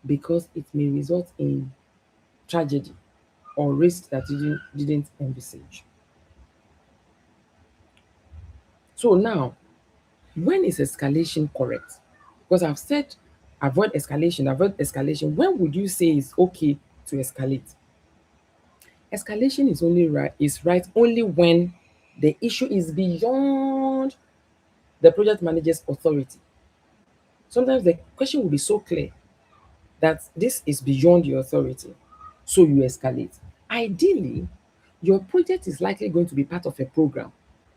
because it may result in tragedy or risk that you didn't envisage. So now, when is escalation correct? Because I've said avoid escalation, avoid escalation. When would you say it's okay to escalate? Escalation is right only when the issue is beyond the project manager's authority. Sometimes the question will be so clear that this is beyond your authority, so you escalate. Ideally, your project is likely going to be part of a program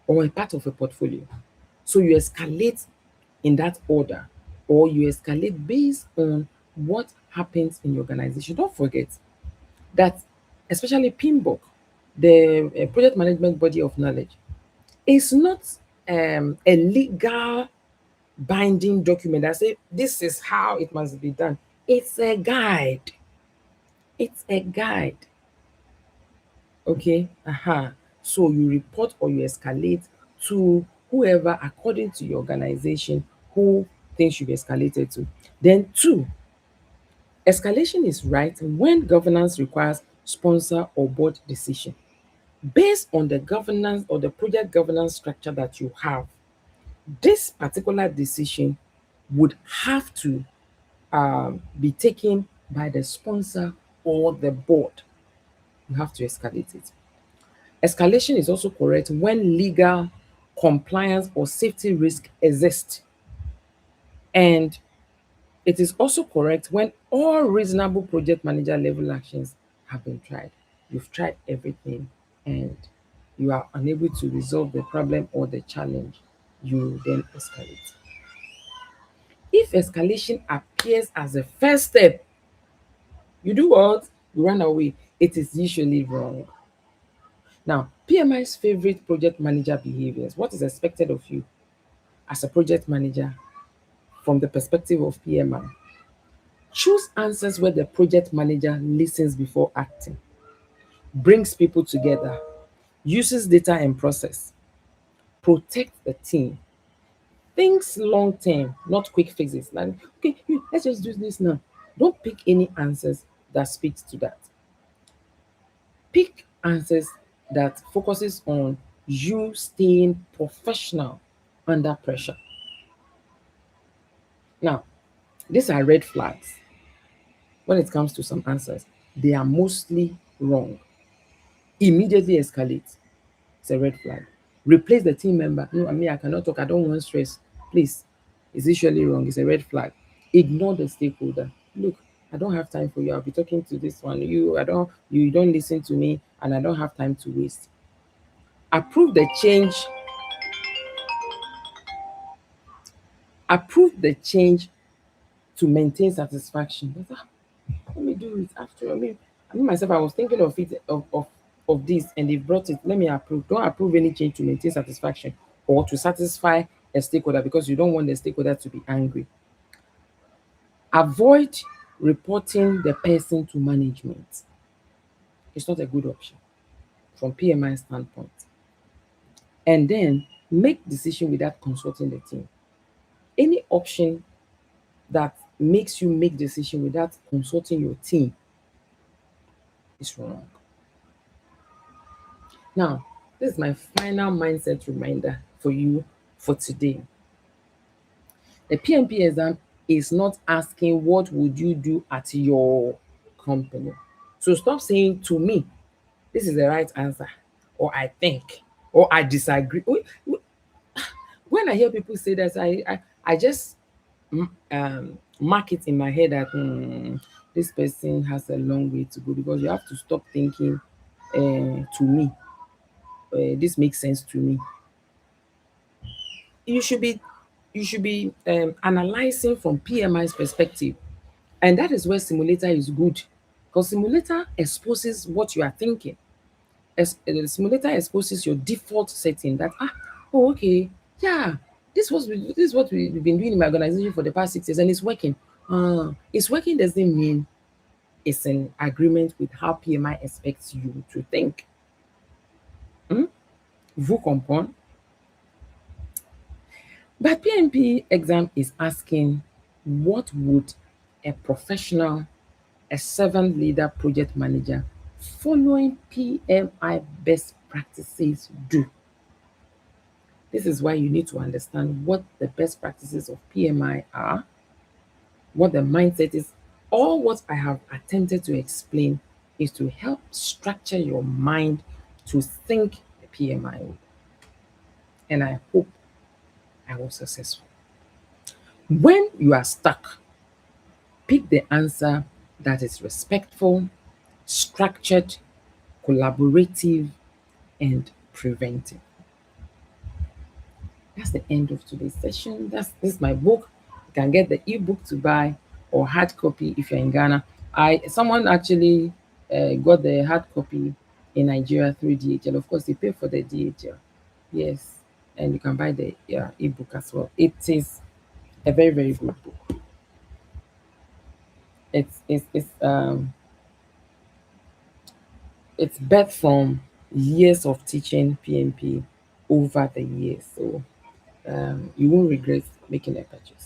or a part of a portfolio. So you escalate in that order, or you escalate based on what happens in your organization. Don't forget that, especially PMBOK, the project management body of knowledge, is not a legal binding document that say this is how it must be done. It's a guide. It's a guide. Okay. So you report or you escalate to whoever according to your organization who things should be escalated to. Then two, escalation is right when governance requires sponsor or board decision. Based on the governance or the project governance structure that you have, this particular decision would have to be taken by the sponsor or the board. You have to escalate it. Escalation is also correct when legal, compliance, or safety risk exist. And it is also correct when all reasonable project manager level actions have been tried. You've tried everything and you are unable to resolve the problem or the challenge, you then escalate. If escalation appears as a first step, you do what? You run away. It is usually wrong. Now, PMI's favorite project manager behaviors. What is expected of you as a project manager from the perspective of PMI? Choose answers where the project manager listens before acting, brings people together, uses data and process, protect the team, thinks long term, not quick fixes. Like, okay, let's just do this now. Don't pick any answers that speaks to that. Pick answers that focuses on you staying professional under pressure. Now, these are red flags when it comes to some answers. They are mostly wrong. Immediately escalate. It's a red flag. Replace the team member. No, I mean, I cannot talk. I don't want stress. Please. It's usually wrong. It's a red flag. Ignore the stakeholder. Look, I don't have time for you. I'll be talking to this one. You don't listen to me, and I don't have time to waste. Approve the change. Approve the change to maintain satisfaction. Let me do it after. I mean myself, I was thinking of it of this and they brought it. Let me approve. Don't approve any change to maintain satisfaction or to satisfy a stakeholder because you don't want the stakeholder to be angry. Avoid reporting the person to management. It's not a good option from PMI standpoint. And then make decision without consulting the team. Any option that makes you make decision without consulting your team is wrong. Now, this is my final mindset reminder for you for today. The PMP exam is not asking what would you do at your company. So stop saying to me, this is the right answer, or I think, or I disagree. When I hear people say that, I just mark it in my head that this person has a long way to go because you have to stop thinking to me. This makes sense to me. You should be analyzing from PMI's perspective, and that is where simulator is good because simulator exposes what you are thinking. The simulator exposes your default setting that oh okay, yeah, this is what we've been doing in my organization for the past 6 years and it's working. It's working doesn't mean it's in agreement with how PMI expects you to think. Vous comprenez? But PMP exam is asking what would a professional, a servant leader project manager following PMI best practices do? This is why you need to understand what the best practices of PMI are, what the mindset is. All what I have attempted to explain is to help structure your mind to think the PMI way. And I hope I was successful. When you are stuck, pick the answer that is respectful, structured, collaborative, and preventive. That's the end of today's session. This is my book. You can get the ebook to buy or hard copy if you're in Ghana. I Someone actually got the hard copy in Nigeria through DHL. Of course, they pay for the DHL. Yes, and you can buy the ebook as well. It is a very very good book. It's birthed from years of teaching PMP over the years. So you won't regret making a purchase.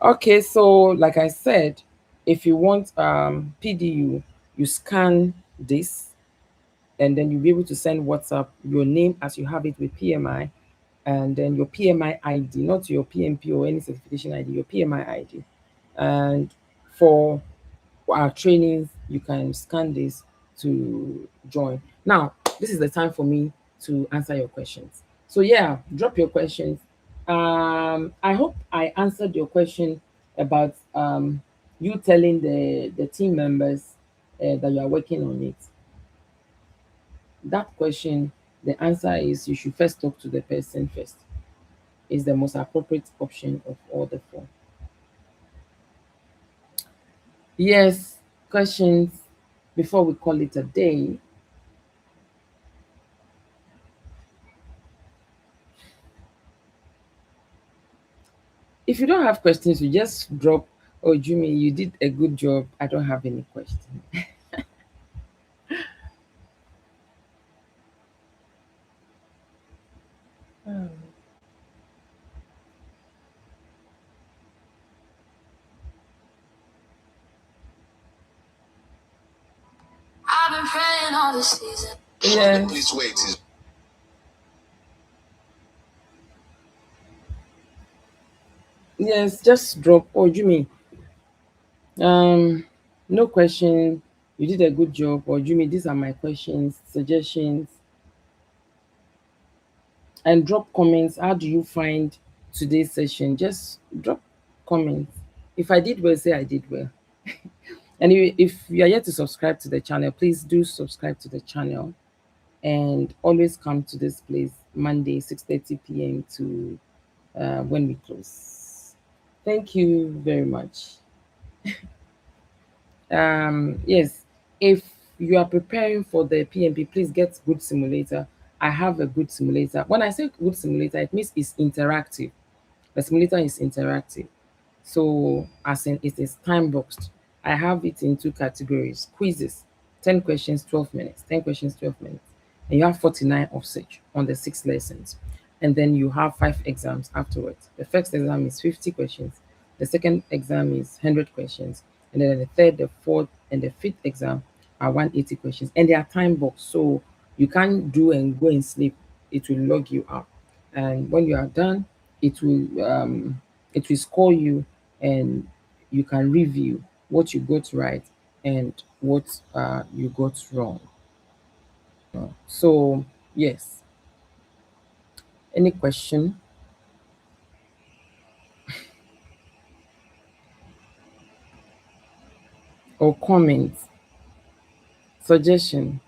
Okay, so like I said, if you want PDU, you scan this and then you'll be able to send WhatsApp your name as you have it with PMI and then your PMI ID, not your PMP or any certification ID, your PMI ID. And for our trainings, you can scan this to join. Now, this is the time for me to answer your questions. So yeah, drop your questions. I hope I answered your question about you telling the team members that you are working on it. That question, the answer is you should first talk to the person first. Is the most appropriate option of all the four. Yes, questions before we call it a day. If you don't have questions, you just drop, oh, Jimmy, you did a good job. I don't have any questions. I've been praying all this season. Yeah. Please wait. Yes, just drop. Oh, Jimmy, no question. You did a good job. Or Jimmy, these are my questions, suggestions, and drop comments. How do you find today's session? Just drop comments. If I did well, say I did well. And if you are yet to subscribe to the channel, please do subscribe to the channel and always come to this place Monday 6:30 p.m. to when we close. Thank you very much. Yes, if you are preparing for the PMP, please get good simulator. I have a good simulator. When I say good simulator, it means it's interactive. The simulator is interactive. So, as in it is time boxed. I have it in two categories: quizzes, 10 questions, 12 minutes, 10 questions, 12 minutes. And you have 49 of such on the 6 lessons. And then you have 5 exams afterwards. The first exam is 50 questions, the second exam is 100 questions, and then the third, the fourth, and the fifth exam are 180 questions. And they are time boxed. So you can't do and go and sleep, it will log you out. And when you are done, it will score you and you can review what you got right and what you got wrong. So, yes, any question or comment, suggestion?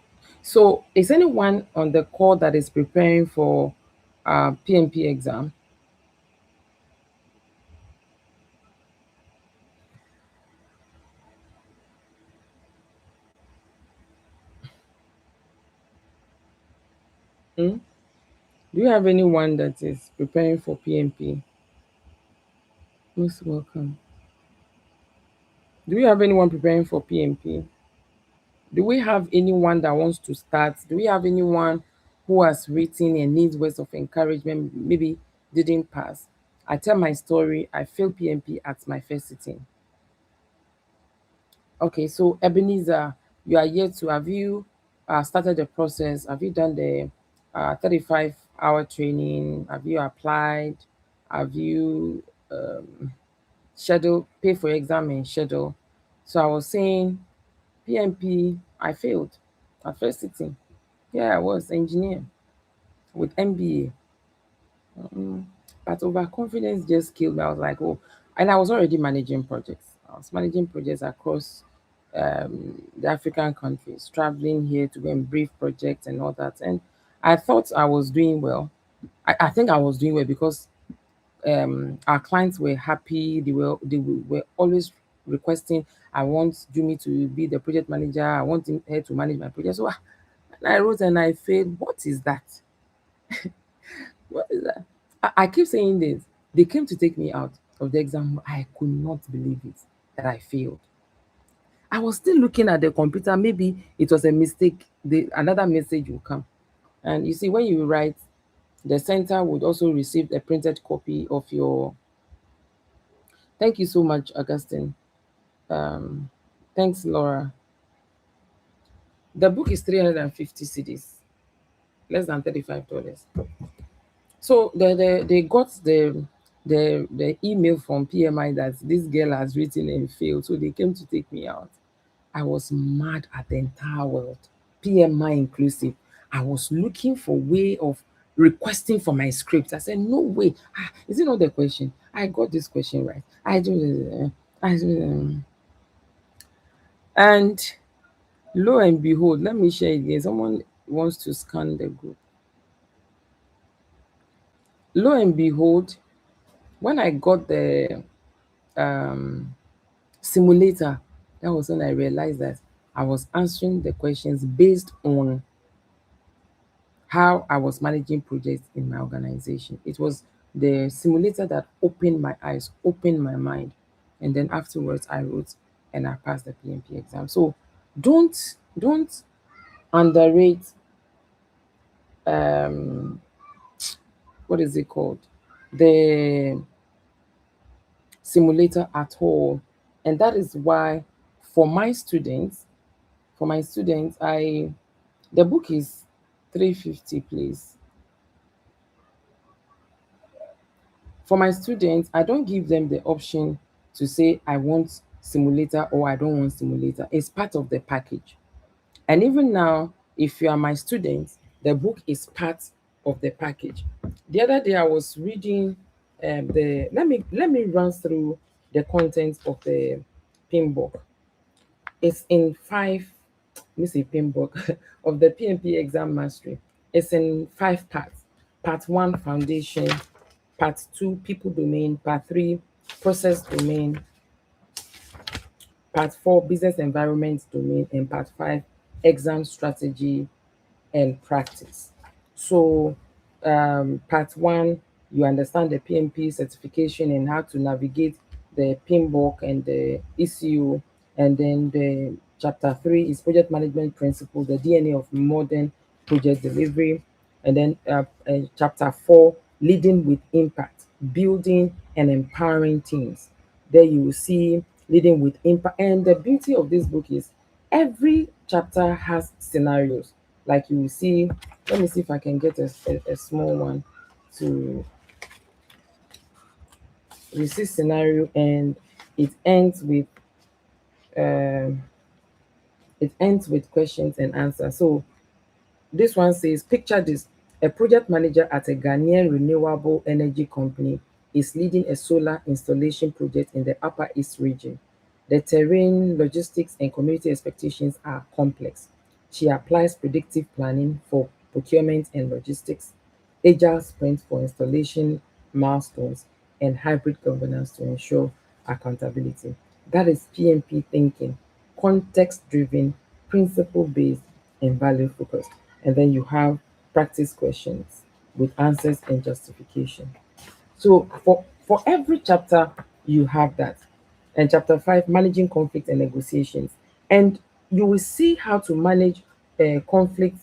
So, is anyone on the call that is preparing for PMP exam? Hmm? Do you have anyone that is preparing for PMP? Most welcome. Do you have anyone preparing for PMP? Do we have anyone that wants to start? Do we have anyone who has written and needs words of encouragement, maybe didn't pass? I tell my story. I failed PMP at my first sitting. Okay, so Ebenezer, you are yet to have you started the process? Have you done the 35-hour training? Have you applied? Have you schedule, pay for exam and schedule? So I was saying PMP, I failed at first sitting. Yeah, I was engineer with MBA. But overconfidence just killed me. I was like, oh, and I was already managing projects. I was managing projects across the African countries, traveling here to go and brief projects and all that. And I thought I was doing well. I think I was doing well because our clients were happy. They were always requesting, I want Jumi to be the project manager. I want her to manage my project. So and I wrote and I failed. What is that? What is that? I keep saying this. They came to take me out of the exam. I could not believe it that I failed. I was still looking at the computer. Maybe it was a mistake. Another message will come. And you see, when you write, the center would also receive a printed copy of your. Thank you so much, Augustine. Um, Thanks, Laura. The book is 350 CDs, less than $35. So they got the email from PMI that this girl has written and failed. So they came to take me out. I was mad at the entire world, PMI inclusive. I was looking for way of requesting for my script. I said, no way. Is it not the question? I got this question right. I do. And lo and behold, let me share it again. Someone wants to scan the group. Lo and behold, when I got the um, simulator, that was when I realized that I was answering the questions based on how I was managing projects in my organization. It was the simulator that opened my eyes, opened my mind. And then afterwards, I wrote and I passed the PMP exam. So don't underrate um what is it called, the simulator at all. And that is why for my students, I the book is 350, please. For my students, I don't give them the option to say I want simulator or I don't want simulator. It's part of the package. And even now, if you are my student, the book is part of the package. The other day I was reading the let me run through the contents of the pin book. It's in five, let me say pin book of the PMP exam mastery. It's in five parts. Part one, foundation. Part two, people domain. Part three, process domain. Part four, business environment domain. And part five, exam strategy and practice. So, part one, you understand the PMP certification and how to navigate the PMBOK and the ECU. And then the chapter three is project management principle, the DNA of modern project delivery. And then chapter four, leading with impact, building and empowering teams. There you will see leading with impact. And the beauty of this book is every chapter has scenarios. Like you will see, let me see if I can get a small one to you see scenario, and it ends with um questions and answers. So this one says, picture this. A project manager at a Ghanaian renewable energy company is leading a solar installation project in the Upper East region. The terrain, logistics, and community expectations are complex. She applies predictive planning for procurement and logistics, agile sprints for installation milestones, and hybrid governance to ensure accountability. That is PMP thinking, context driven, principle based, and value focused. And then you have practice questions with answers and justification. So for every chapter, you have that. And chapter five, managing conflict and negotiations. And you will see how to manage conflict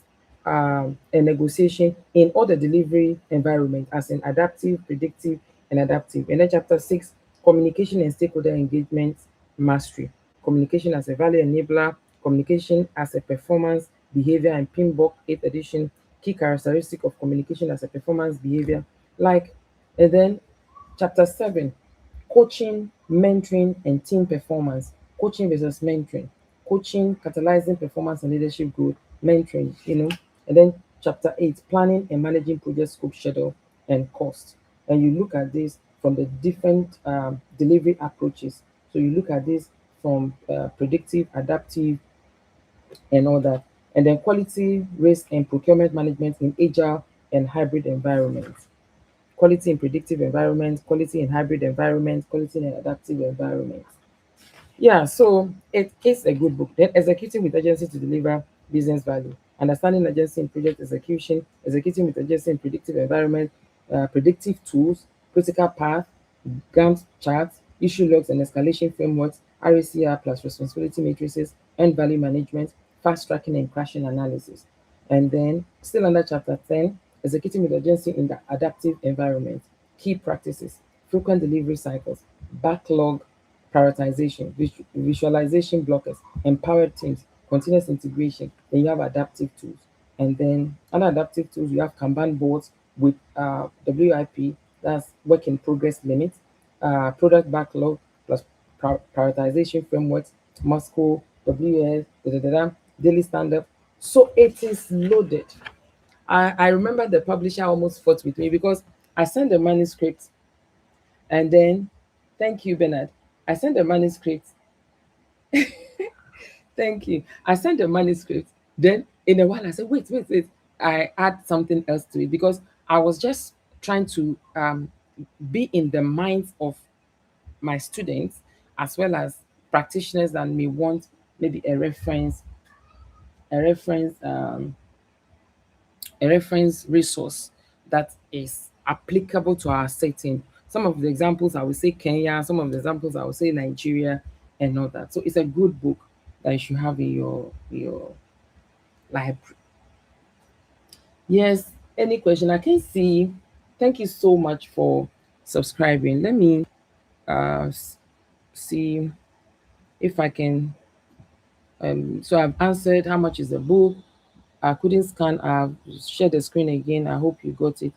and negotiation in all the delivery environment, as in adaptive, predictive, and adaptive. And then chapter six, communication and stakeholder engagement mastery. Communication as a value enabler, communication as a performance behavior, and PMBOK 8th edition, key characteristic of communication as a performance behavior. Like, and then chapter 7, coaching, mentoring, and team performance. Coaching versus mentoring. Coaching, catalyzing performance and leadership growth. Mentoring. And then chapter 8, planning and managing project scope, schedule, and cost. and you look at this from the different delivery approaches. So you look at this from predictive, adaptive, and all that. And then quality, risk, and procurement management in agile and hybrid environments. Quality in predictive environments, quality in hybrid environments, quality in adaptive environments. Yeah, so it is a good book. Then executing with urgency to deliver business value. Understanding urgency in project execution, executing with urgency in predictive environment, predictive tools, critical path, Gantt charts, issue logs and escalation frameworks, RACR plus responsibility matrices, end value management, fast tracking and crashing analysis. And then still under chapter 10, executing with urgency in the adaptive environment, key practices, frequent delivery cycles, backlog prioritization, visualization blockers, empowered teams, continuous integration. Then you have adaptive tools. And then under adaptive tools, you have Kanban boards with WIP, that's work in progress limit, product backlog plus prioritization frameworks, Moscow, WS, daily stand-up. So it is loaded. I remember the publisher almost fought with me because I sent the manuscript and then, thank you, Bernard. I sent the manuscript. Thank you. I sent the manuscript. Then in a while, I said, wait, wait, wait. I add something else to it because I was just trying to be in the minds of my students as well as practitioners that may want maybe a reference, a reference resource that is applicable to our setting. Some of the examples I will say Kenya, some of the examples I will say Nigeria, and all that. So it's a good book that you should have in your library. Yes. Any question? I can see. Thank you so much for subscribing. Let me see if I can. So I've answered how much is the book. I couldn't scan. I've shared the screen again. I hope you got it.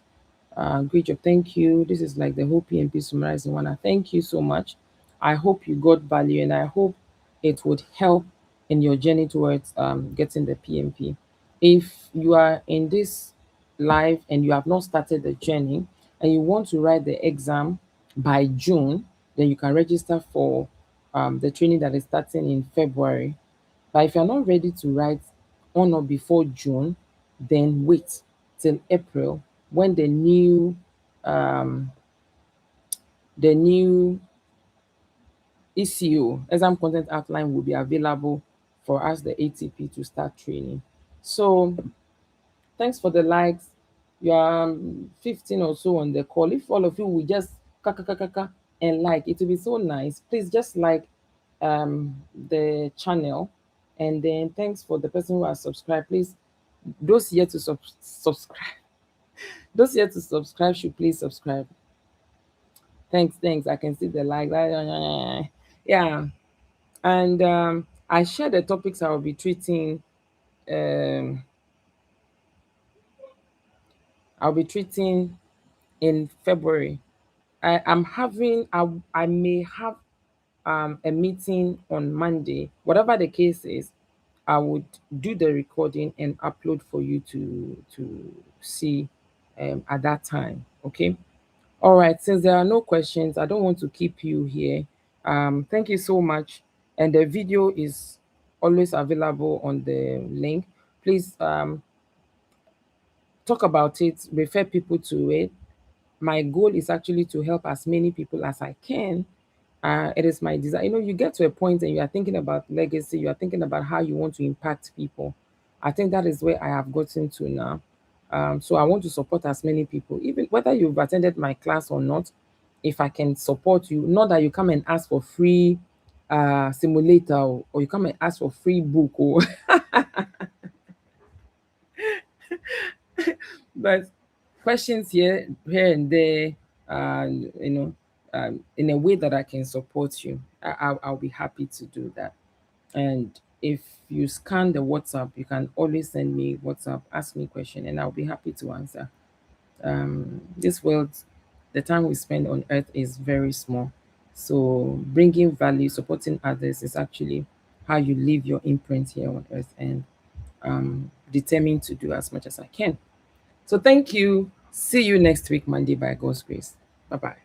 Great job. Thank you. This is like the whole PMP summarizing one. I thank you so much. I hope you got value and I hope it would help in your journey towards getting the PMP. If you are in this live and you have not started the journey and you want to write the exam by June, then you can register for the training that is starting in February. But if you're not ready to write on or before June, then wait till April when um, the new ECO, exam content outline, will be available for us, the ATP, to start training. So thanks for the likes. You are 15 or so on the call. If all of you will just kaka and like, it will be so nice. Please just like the channel. And then thanks for the person who has subscribed. Please, those yet to subscribe, those yet to subscribe should please subscribe. Thanks, thanks. I can see the like. Yeah. And I share the topics I will be treating. Um, I'll be treating in February. I may have a meeting on Monday. Whatever the case is, I would do the recording and upload for you to see at that time. Okay. All right. Since there are no questions, I don't want to keep you here. Thank you so much. And the video is always available on the link. Please talk about it, refer people to it. My goal is actually to help as many people as I can. It is my desire. You know, you get to a point and you are thinking about legacy, you are thinking about how you want to impact people. I think that is where I have gotten to now. So I want to support as many people, even whether you've attended my class or not. If I can support you, not that you come and ask for free simulator, or you come and ask for free book, or but questions here and there, and in a way that I can support you. I'll be happy to do that. And if you scan the WhatsApp, you can always send me WhatsApp, ask me a question, and I'll be happy to answer. This world, the time we spend on earth is very small. So bringing value, supporting others is actually how you leave your imprint here on earth, and determined to do as much as I can. So thank you See you next week, Monday, by God's grace. Bye bye.